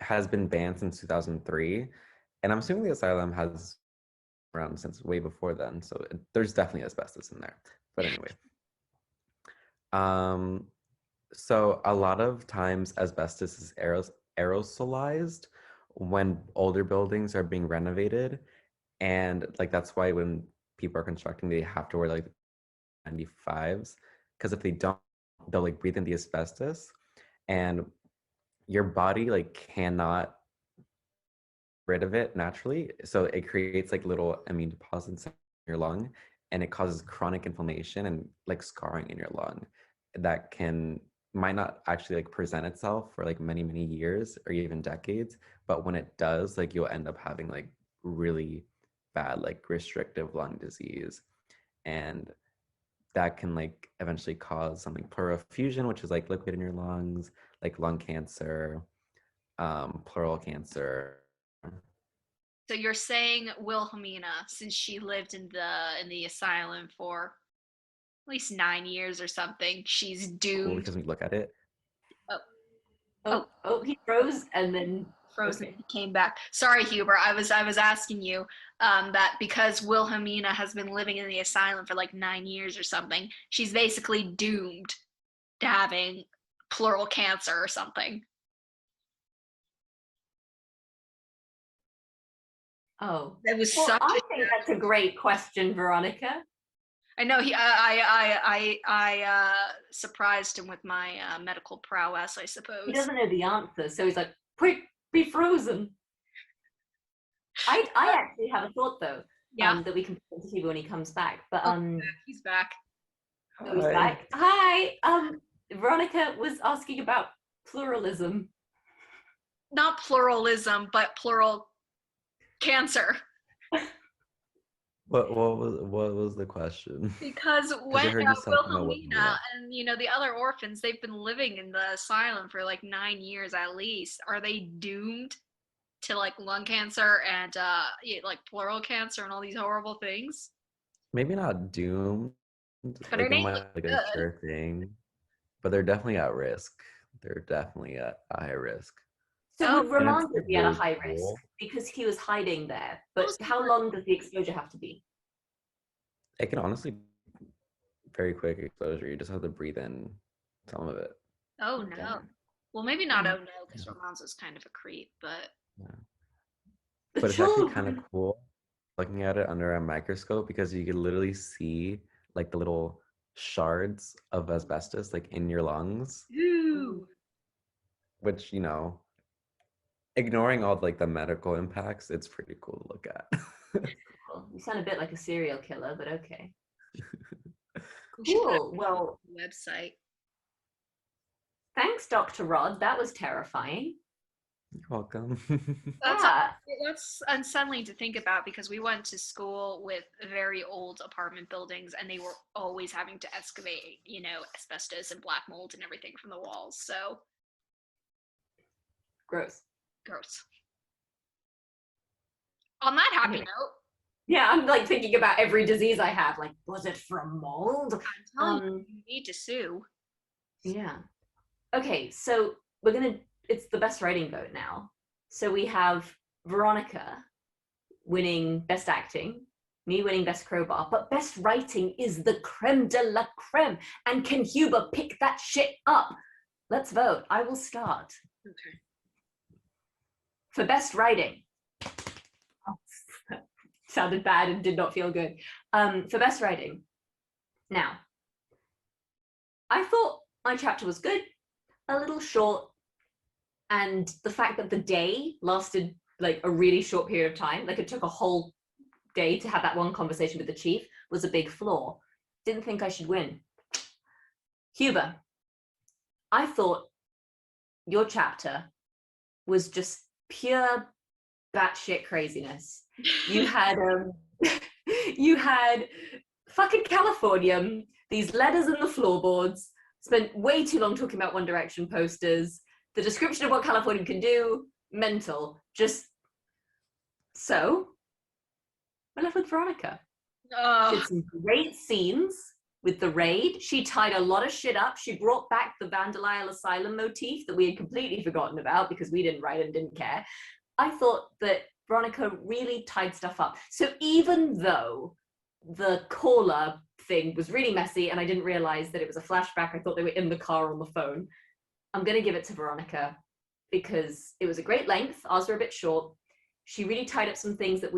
has been banned since 2003, and I'm assuming the asylum has around since way before then. So there's definitely asbestos in there. But anyway, so a lot of times asbestos is aerosolized when older buildings are being renovated, and like that's why when people are constructing, they have to wear like 95s, because if they don't, they'll like breathe in the asbestos, and your body like cannot rid of it naturally, so it creates like little immune deposits in your lung, and it causes chronic inflammation and like scarring in your lung that might not actually like present itself for like many years or even decades, but when it does, like you'll end up having like really bad like restrictive lung disease, and that can like eventually cause something pleural effusion, which is like liquid in your lungs, like lung cancer, pleural cancer. So you're saying Wilhelmina, since she lived in the asylum for at least 9 years or something, she's Cool, doomed. because when you look at it, Oh, he froze and then Frozen. Okay. He came back. Sorry, Huber. I was asking you that because Wilhelmina has been living in the asylum for like 9 years or something, she's basically doomed to having pleural cancer or something. Oh. It was Well, such. I think that's a great question, Veronica. I know I surprised him with my medical prowess, I suppose. He doesn't know the answer, so he's like, quick, be frozen. I actually have a thought though, Yeah. that we can put to Hugo when he comes back. But He's back. oh, he's back. Hi. Veronica was asking about pluralism. Not pluralism, but plural cancer. what was the question? Because I when heard you said no, Wilhelmina and the other orphans, they've been living in the asylum for like 9 years at least. Are they doomed to like lung cancer and like pleural cancer and all these horrible things. Maybe not doomed, But like it it ain't might look be like a good. sure thing, but they're definitely at risk. They're definitely at a high risk. So Oh, would And it's Ramonda like be at a really high risk cool. because he was hiding there? But those how were- long does the exposure have to be? It can honestly very quick exposure. You just have to breathe in some of it. oh Oh, no. damn. Well, maybe not. Mm. Oh no, because Ramon's kind of a creep, but Yeah. The But it's actually kind of children. cool looking at it under a microscope because you can literally see like the little shards of asbestos like in your lungs, ooh. which, ignoring all like the medical impacts, it's pretty cool to look at. Well, you sound a bit like a serial killer, but okay. We should put Cool. it Well, on the website. thanks, Dr. Rod. That was terrifying. You're welcome. That's Yeah. that's unsettling to think about because we went to school with very old apartment buildings and they were always having to excavate, asbestos and black mold and everything from the walls. So Gross. gross. On that happy Anyway. note, Yeah, I'm like thinking about every disease I have. Like, was it from mold? I'm telling you need to sue. Yeah. Okay, so it's the best writing vote now. So we have Veronica winning best acting, me winning best crowbar, but best writing is the creme de la creme. And can Huber pick that shit up? Let's vote. I will start. Okay. For best writing. Sounded bad and did not feel good. For best writing. Now, I thought my chapter was good, a little short, and the fact that the day lasted like a really short period of time, like it took a whole day to have that one conversation with the chief, was a big flaw. Didn't think I should win. Huber, I thought your chapter was just pure batshit craziness. You had you had fucking Californium, these letters in the floorboards, spent way too long talking about One Direction posters, the description of what Californium can do, mental. Just so we're left with Veronica. She had some great scenes with the raid. She tied a lot of shit up. She brought back the Vandelisle Asylum motif that we had completely forgotten about because we didn't write and didn't care. I thought that Veronica really tied stuff up. So even though the caller thing was really messy and I didn't realize that it was a flashback, I thought they were in the car on the phone, I'm going to give it to Veronica because it was a great length. Ours were a bit short. She really tied up some things that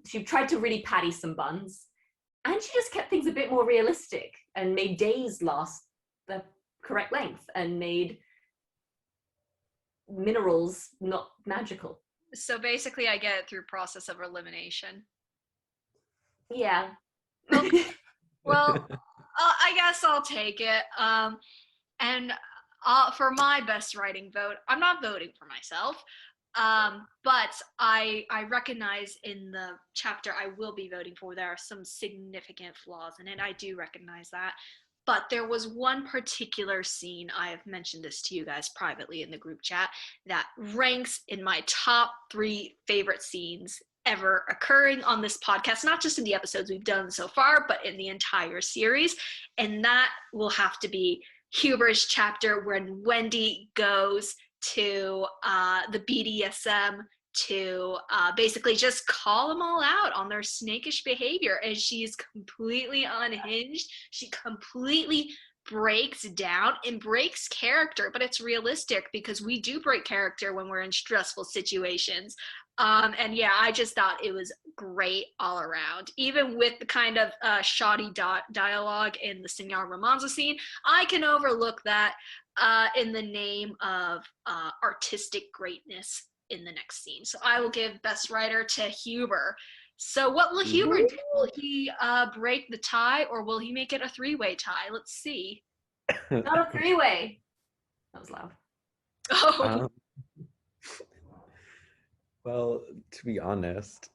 she tried to really patty some buns. And she just kept things a bit more realistic and made days last the correct length and made minerals not magical. So basically, I get it through process of elimination. Yeah. Well, I guess I'll take it. And for my best writing vote, I'm not voting for myself. But I recognize in the chapter I will be voting for, there are some significant flaws in it. I do recognize that. But there was one particular scene, I have mentioned this to you guys privately in the group chat, that ranks in my top 3 favorite scenes ever occurring on this podcast, not just in the episodes we've done so far, but in the entire series. And that will have to be Huber's chapter when Wendy goes to the BDSM to basically just call them all out on their snakish behavior, and she's completely unhinged. She completely breaks down and breaks character, but it's realistic because we do break character when we're in stressful situations. And yeah, I just thought it was great all around. Even with the kind of shoddy dialogue in the Senor Romanza scene, I can overlook that in the name of artistic greatness in the next scene. So I will give Best Writer to Huber. So what will Huber do? Will he break the tie, or will he make it a 3-way tie? Let's see. Not a 3-way. That was loud. Oh, Well, to be honest,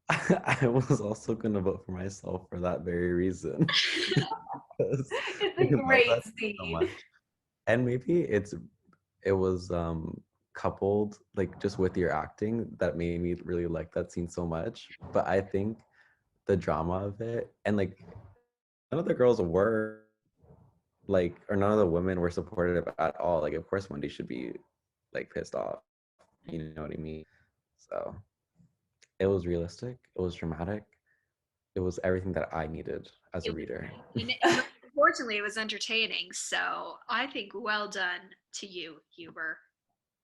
I was also going to vote for myself for that very reason. It's a I love great that so scene. much. And maybe it was coupled like just with your acting that made me really like that scene so much. But I think the drama of it, and like none of the girls were like, or none of the women were supportive at all. Like, of course Wendy should be like pissed off, you know what I mean? So it was realistic, it was dramatic, it was everything that I needed as a reader. And unfortunately, it was entertaining. So I think well done to you, Huber.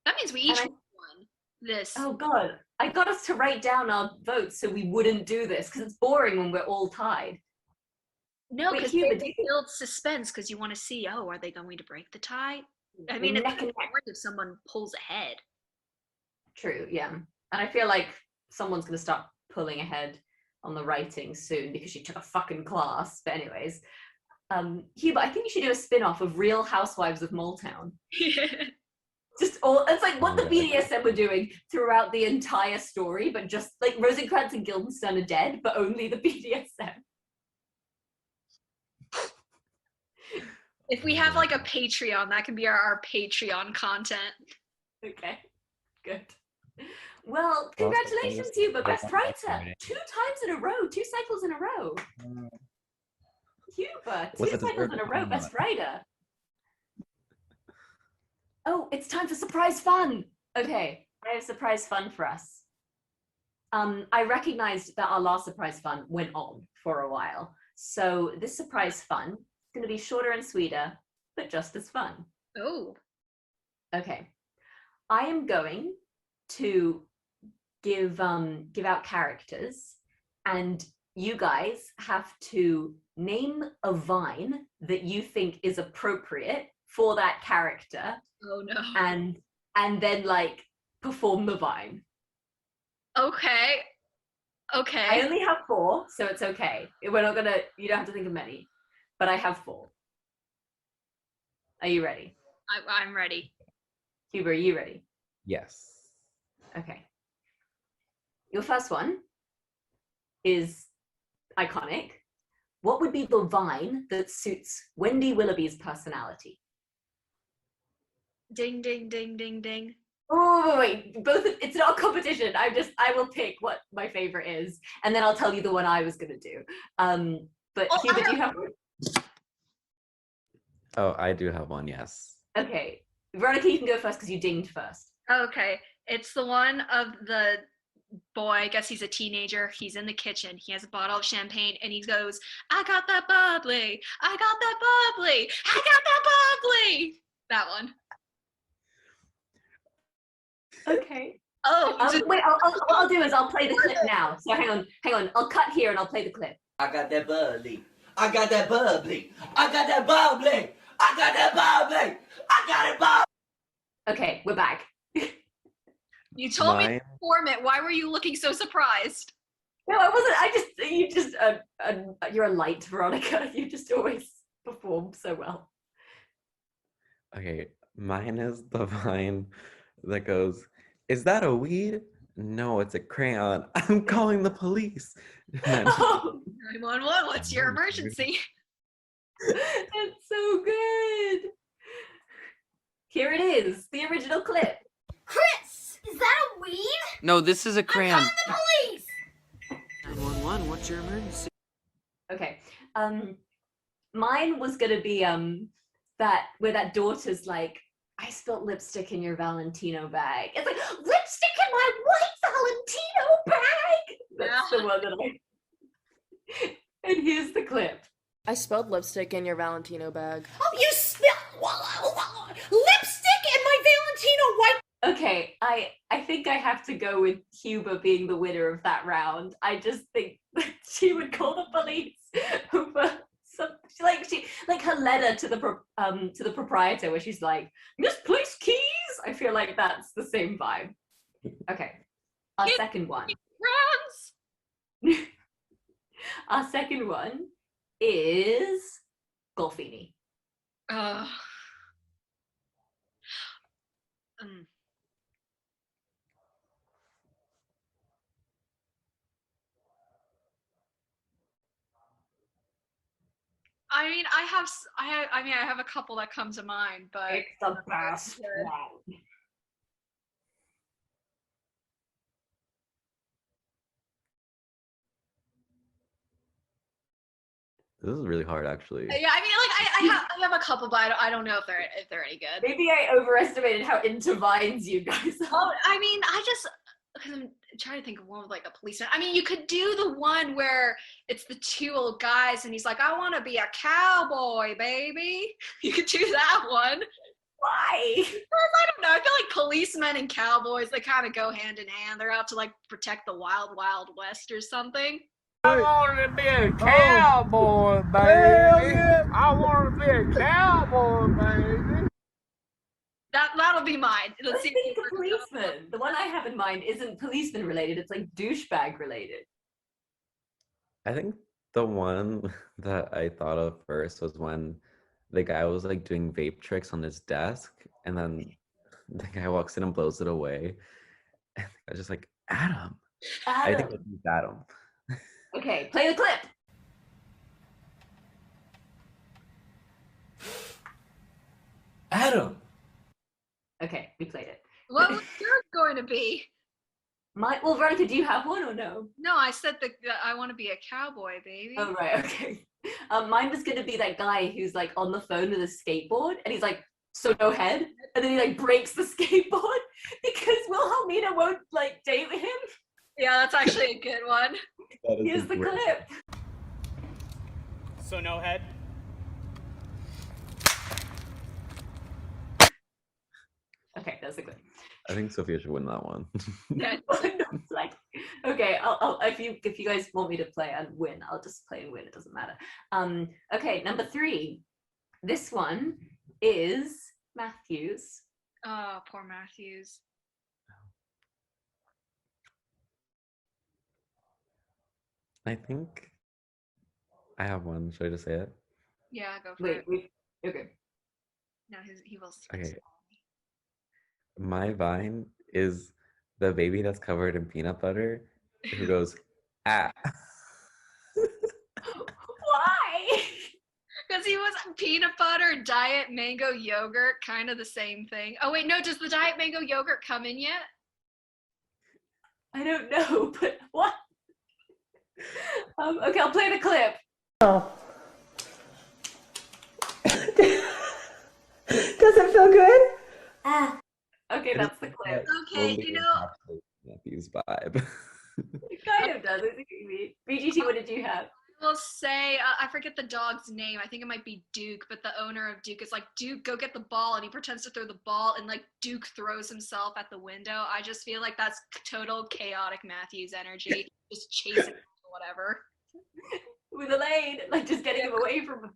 That means we each won this. Oh God, I got us to write down our votes so we wouldn't do this because it's boring when we're all tied. No, Wait, because Huber, they build suspense because you want to see, oh, are they going to break the tie? I mean, it's neck and neck. hard if someone pulls ahead. True, yeah. And I feel like someone's going to start pulling ahead on the writing soon because she took a fucking class. But anyways, Huber, I think you should do a spin-off of Real Housewives of Moletown. Just all, it's like what the BDSM were doing throughout the entire story, but just like Rosencrantz and Guildenstern are dead, but only the BDSM. If we have like a Patreon, that can be our Patreon content. Okay, good. Well, congratulations, Huber, best writer. 2 times in a row, 2 cycles in a row. Huber, 2 cycles in a row, best writer. Oh, it's time for surprise fun. Okay, I have surprise fun for us. I recognized that our last surprise fun went on for a while. So this surprise fun is going to be shorter and sweeter, but just as fun. Oh. Okay. I am going to give out characters, and you guys have to name a vine that you think is appropriate for that character. Oh no. And then like perform the vine. Okay. Okay. I only have 4, so it's okay. We're not gonna, you don't have to think of many, but I have 4. Are you ready? I'm ready. Huber, are you ready? Yes. Okay. Your first one is iconic. What would be the vine that suits Wendy Willoughby's personality? Ding, ding, ding, ding, ding. Oh, wait, both, it's not a competition. I will pick what my favorite is, and then I'll tell you the one I was gonna do. But Huber, do you have one? Oh, I do have one, yes. Okay. Veronica, you can go first because you dinged first. Okay. It's the one of the boy, I guess he's a teenager. He's in the kitchen. He has a bottle of champagne and he goes, I got that bubbly. I got that bubbly. I got that bubbly. That one. Okay. Oh, wait, what I'll do is I'll play the clip now. So hang on. I'll cut here and I'll play the clip. I got that bubbly. I got that bubbly. I got that bubbly. I got that bubbly. I got it bubbly. Okay, we're back. You told me to perform it. Why were you looking so surprised? No, I wasn't. You're a light, Veronica. You just always perform so well. Okay, mine is the vine that goes, is that a weed? No, it's a crayon. I'm calling the police. 911, what's your emergency? That's so good. Here it is, the original clip. Chris, is that a weed? No, this is a crayon. I'm calling the police! 911, what's your emergency? Okay. Mine was gonna be that where that daughter's like, I spilled lipstick in your Valentino bag. It's like, lipstick in my white Valentino bag! That's the one that I... And here's the clip. I spilled lipstick in your Valentino bag. Oh, you spilled lipstick in my Valentino white... Okay, I think I have to go with Huber being the winner of that round. I just think that she would call the police over some, like her letter to the proprietor where she's like, misplaced keys. I feel like that's the same vibe. Okay, our second one. Runs. Our second one is Golfini. I mean, I have a couple that come to mind, but It's the best one. This is really hard, actually. Yeah, I mean, like I have a couple, but I don't know if they're any good. Maybe I overestimated how into vines you guys are. Oh, I mean, because I'm trying to think of one with like a policeman. I mean, you could do the one where it's the two old guys and he's like, I want to be a cowboy, baby. You could do that one. Why? Because I don't know. I feel like policemen and cowboys, they kind of go hand in hand. They're out to like protect the wild, wild west or something. I want to be a cowboy, baby. I want to be a cowboy, baby. That'll be mine. Let's think of policeman. The one I have in mind isn't policeman related. It's like douchebag related. I think the one that I thought of first was when the guy was like doing vape tricks on his desk, and then the guy walks in and blows it away. And I was just like, Adam. I think it's Adam. Okay, play the clip. Adam. Okay, we played it. What was yours going to be? Well, Veronica, do you have one or no? No, I said that I want to be a cowboy, baby. Oh, right, okay. Mine was going to be that guy who's like on the phone with a skateboard and he's like, so no head? And then he like breaks the skateboard because Wilhelmina won't like date with him. Yeah, that's actually a good one. Here's the clip. So no head? Okay, that's the clip. I think Sophia should win that one. Yeah. Like, okay, I'll if you guys want me to play and win, I'll just play and win. It doesn't matter. Okay, number 3. This one is Matthews. Oh, poor Matthews. I think I have one. Should I just say it? Yeah, go for it. Okay. No, he will. Okay. My vine is the baby that's covered in peanut butter who goes, ah. Why? Because he was peanut butter, diet mango yogurt, kind of the same thing. Oh wait, no, does the diet mango yogurt come in yet? I don't know, but what? Okay, I'll play the clip. Oh. Does it feel good? Ah. Okay, that's the clip. Okay, you know. Matthew's vibe. It kind of does. I think you mean. BGT, what did you have? I will say, I forget the dog's name. I think it might be Duke, but the owner of Duke is like, Duke, go get the ball. And he pretends to throw the ball, and like Duke throws himself at the window. I just feel like that's total chaotic Matthews energy. Just chasing whatever. With Elaine, like just getting her away from him.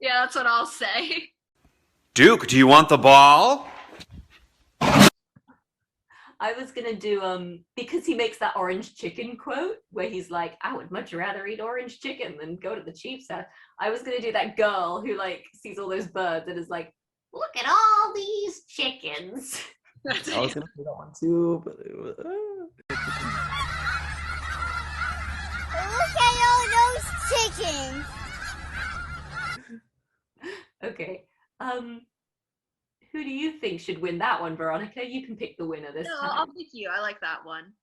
Yeah, that's what I'll say. Duke, do you want the ball? I was gonna do because he makes that orange chicken quote where he's like, I would much rather eat orange chicken than go to the Chiefs house. I was gonna do that girl who like sees all those birds and is like, look at all these chickens. I was gonna say that one too, but it was, Look at all those chickens. Okay. Who do you think should win that one, Veronica? You can pick the winner this No, time. I'll pick you. I like that one.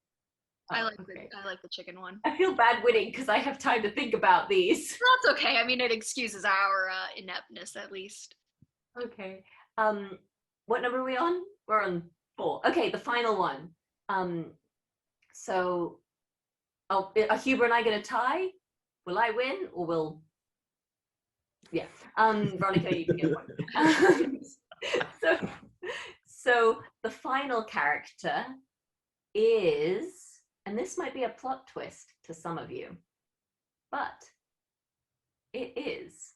I like the chicken one. I feel bad winning because I have time to think about these. That's okay. I mean, it excuses our ineptness at least. Okay. What number are we on? We're on 4. Okay, the final one. So, are Huber and I going to tie? Will I win or will? Yeah. Veronica, you can get one. So the final character is, and this might be a plot twist to some of you, but it is.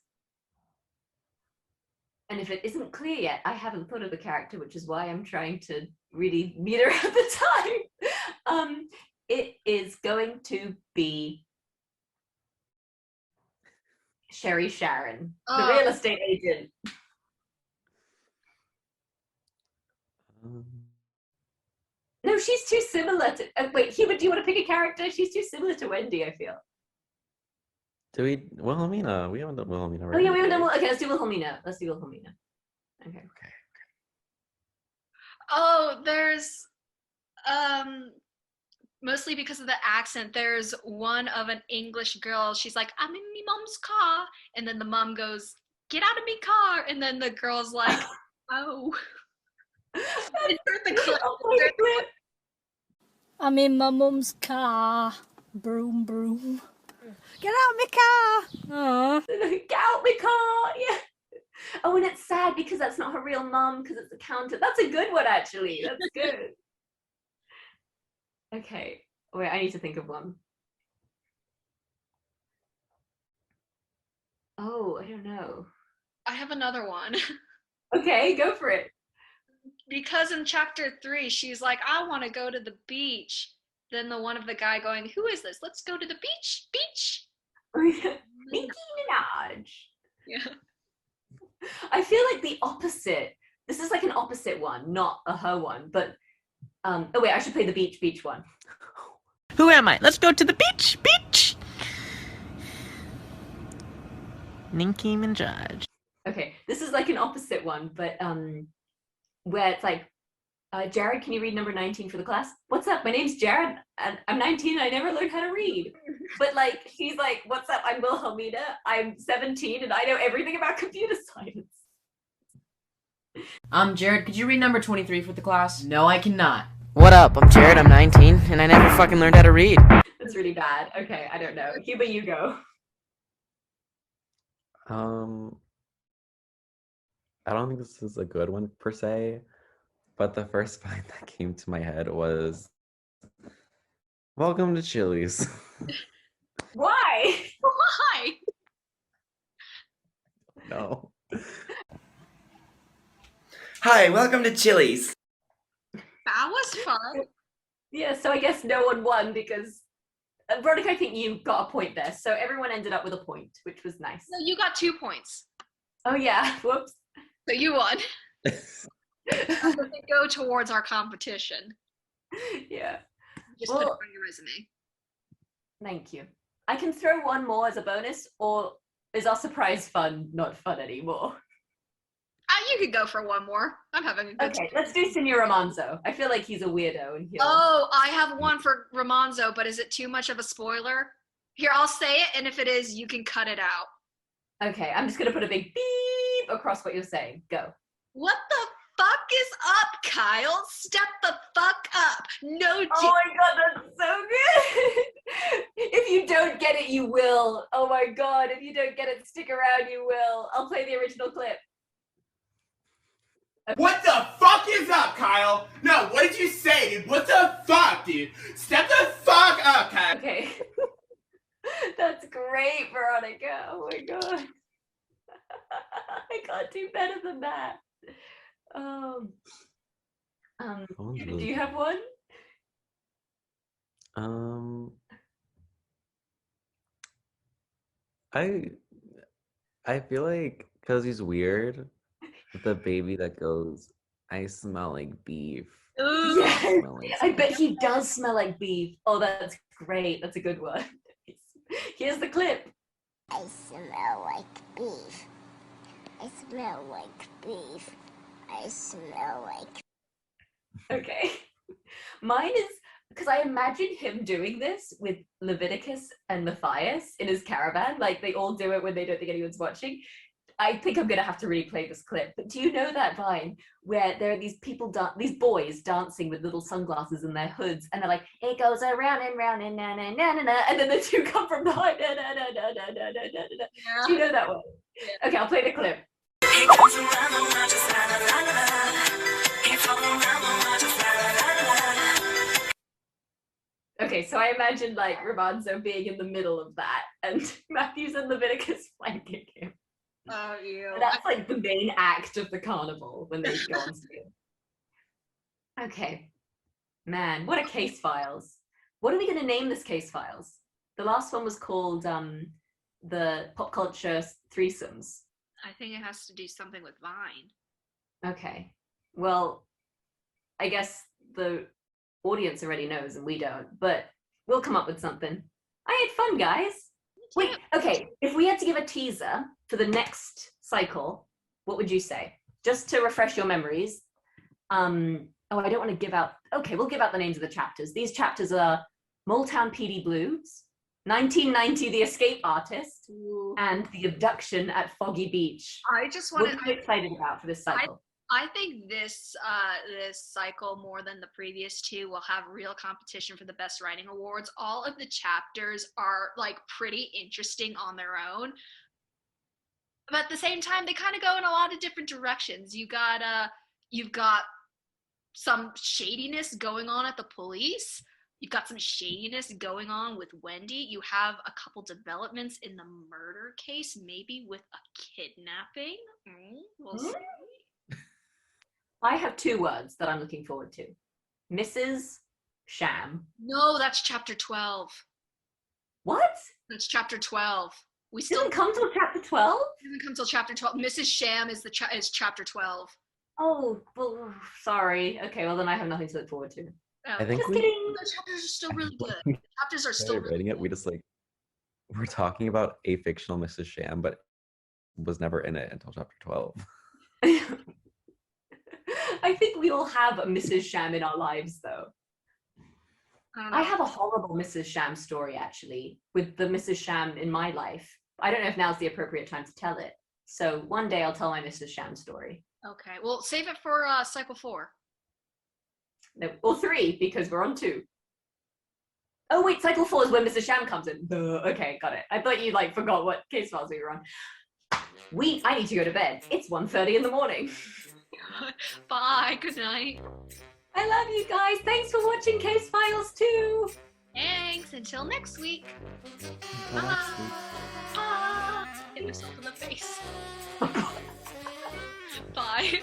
And if it isn't clear yet, I haven't thought of the character, which is why I'm trying to really meter out the time. It is going to be Sherry Sharon, the real estate agent. No, she's too similar to. Wait, Hubert, do you want to pick a character? She's too similar to Wendy, I feel. Do we? Wilhelmina. We haven't done Wilhelmina. Right? Oh yeah, we haven't done. Okay, let's do Wilhelmina. Okay. Oh, there's mostly because of the accent. There's one of an English girl. She's like, I'm in me mom's car. And then the mom goes, get out of me car. And then the girl's like, oh. Insert the clip. Insert the clip. I'm in my mum's car. Broom, broom. Get out my car. Get out my car. Yeah. Oh, and it's sad because that's not her real mom because it's a counter. That's a good one, actually. That's good. Okay. Wait, I need to think of one. Oh, I don't know. I have another one. Okay, go for it. Because in chapter 3, she's like, I want to go to the beach. Then the one of the guy going, who is this? Let's go to the beach. Beach. Nicki Minaj. Yeah. I feel like the opposite. This is like an opposite one, not a her one. But oh wait, I should play the beach one. Who am I? Let's go to the beach. Nicki Minaj. Okay, this is like an opposite one, but where it's like, Jared, can you read number 19 for the class? What's up? My name's Jared, and I'm 19 and I never learned how to read. But like, she's like, what's up? I'm Wilhelmina. I'm 17 and I know everything about computer science. Jared, could you read number 23 for the class? No, I cannot. What up? I'm Jared, I'm 19, and I never fucking learned how to read. That's really bad. Okay, I don't know. Cuba, you go. I don't think this is a good one per se, but the first line that came to my head was, welcome to Chili's. Why? Why? No. Hi, welcome to Chili's. That was fun. Yeah, so I guess no one won because Veronica, I think you got a point there. So everyone ended up with a point, which was nice. No, you got 2 points. Oh yeah, whoops. So you won. They go towards our competition. Yeah. Just put it on your resume. Thank you. I can throw one more as a bonus, or is our surprise fun not fun anymore? You could go for one more. I'm having a good time. Okay, let's do Senor Ramonzo. I feel like he's a weirdo in here. Oh, I have one for Ramonzo, but is it too much of a spoiler? Here, I'll say it, and if it is, you can cut it out. Okay, I'm just gonna put a big beep across what you're saying. Go. What the fuck is up, Kyle? Step the fuck up. No. Oh my god, that's so good. If you don't get it, you will. Oh my god, if you don't get it, stick around, you will. I'll play the original clip. What the fuck is up, Kyle? No, what did you say, dude? What the fuck, dude? Step the fuck up, Kyle. Okay. That's great, Veronica. Oh my god. I can't do better than that. Do you have one? I feel like because he's weird, the baby that goes, I smell like beef. Yes, like I bet he does smell like beef. Oh, that's great. That's a good one. Here's the clip. I smell like beef. I smell like beef. I smell like... Okay. Mine is, because I imagine him doing this with Leviticus and Matthias in his caravan. Like, they all do it when they don't think anyone's watching. I think I'm going to have to replay this clip. But do you know that vine where there are these people, these boys dancing with little sunglasses in their hoods, and they're like, it goes around and round and na na na na na, and then the two come from behind. Na, na, na, na, na, na, na, na, na. Yeah. Do you know that one? Yeah. Okay, I'll play the clip. Okay, so I imagine like Ramonzo being in the middle of that, and Matthews and Leviticus flanking him. Oh, ew. That's like the main act of the carnival when they go on stage. Okay. Man, what a case files. What are we going to name this case files? The last one was called the pop culture threesomes. I think it has to do something with Vine. Okay. Well, I guess the audience already knows and we don't, but we'll come up with something. I had fun, guys. Wait, okay, if we had to give a teaser for the next cycle, what would you say? Just to refresh your memories, Oh, I don't want to give out. Okay, we'll give out the names of the chapters. These chapters are Moletown PD Blues, 1990 The Escape Artist, and The Abduction at Foggy Beach. I just What wanted. are you excited about for this cycle? I think this cycle, more than the previous two, will have real competition for the best writing awards. All of the chapters are like pretty interesting on their own, but at the same time, they kind of go in a lot of different directions. You've got some shadiness going on at the police. You've got some shadiness going on with Wendy. You have a couple developments in the murder case, maybe with a kidnapping. We'll see. I have 2 words that I'm looking forward to. Mrs. Sham. No, that's chapter 12. What? That's chapter 12. We still didn't come till chapter 12? Didn't come till chapter 12. Mrs. Sham is is chapter 12. Oh, well, sorry. Okay, well then I have nothing to look forward to. I think Just kidding. The chapters are still really good. The chapters are still really writing it. We just we're talking about a fictional Mrs. Sham, but was never in it until chapter 12. I think we all have a Mrs. Sham in our lives, though. I have a horrible Mrs. Sham story, actually, with the Mrs. Sham in my life. I don't know if now's the appropriate time to tell it. So one day I'll tell my Mrs. Sham story. Okay, well, save it for cycle 4. No, or 3, because we're on 2. Oh, wait, cycle 4 is when Mrs. Sham comes in. Duh. Okay, got it. I thought you, forgot what case files we were on. I need to go to bed. It's 1:30 in the morning. Bye, good night. I love you guys. Thanks for watching Case Files 2. Thanks, until next week. Bye. Hit myself in the face. Bye.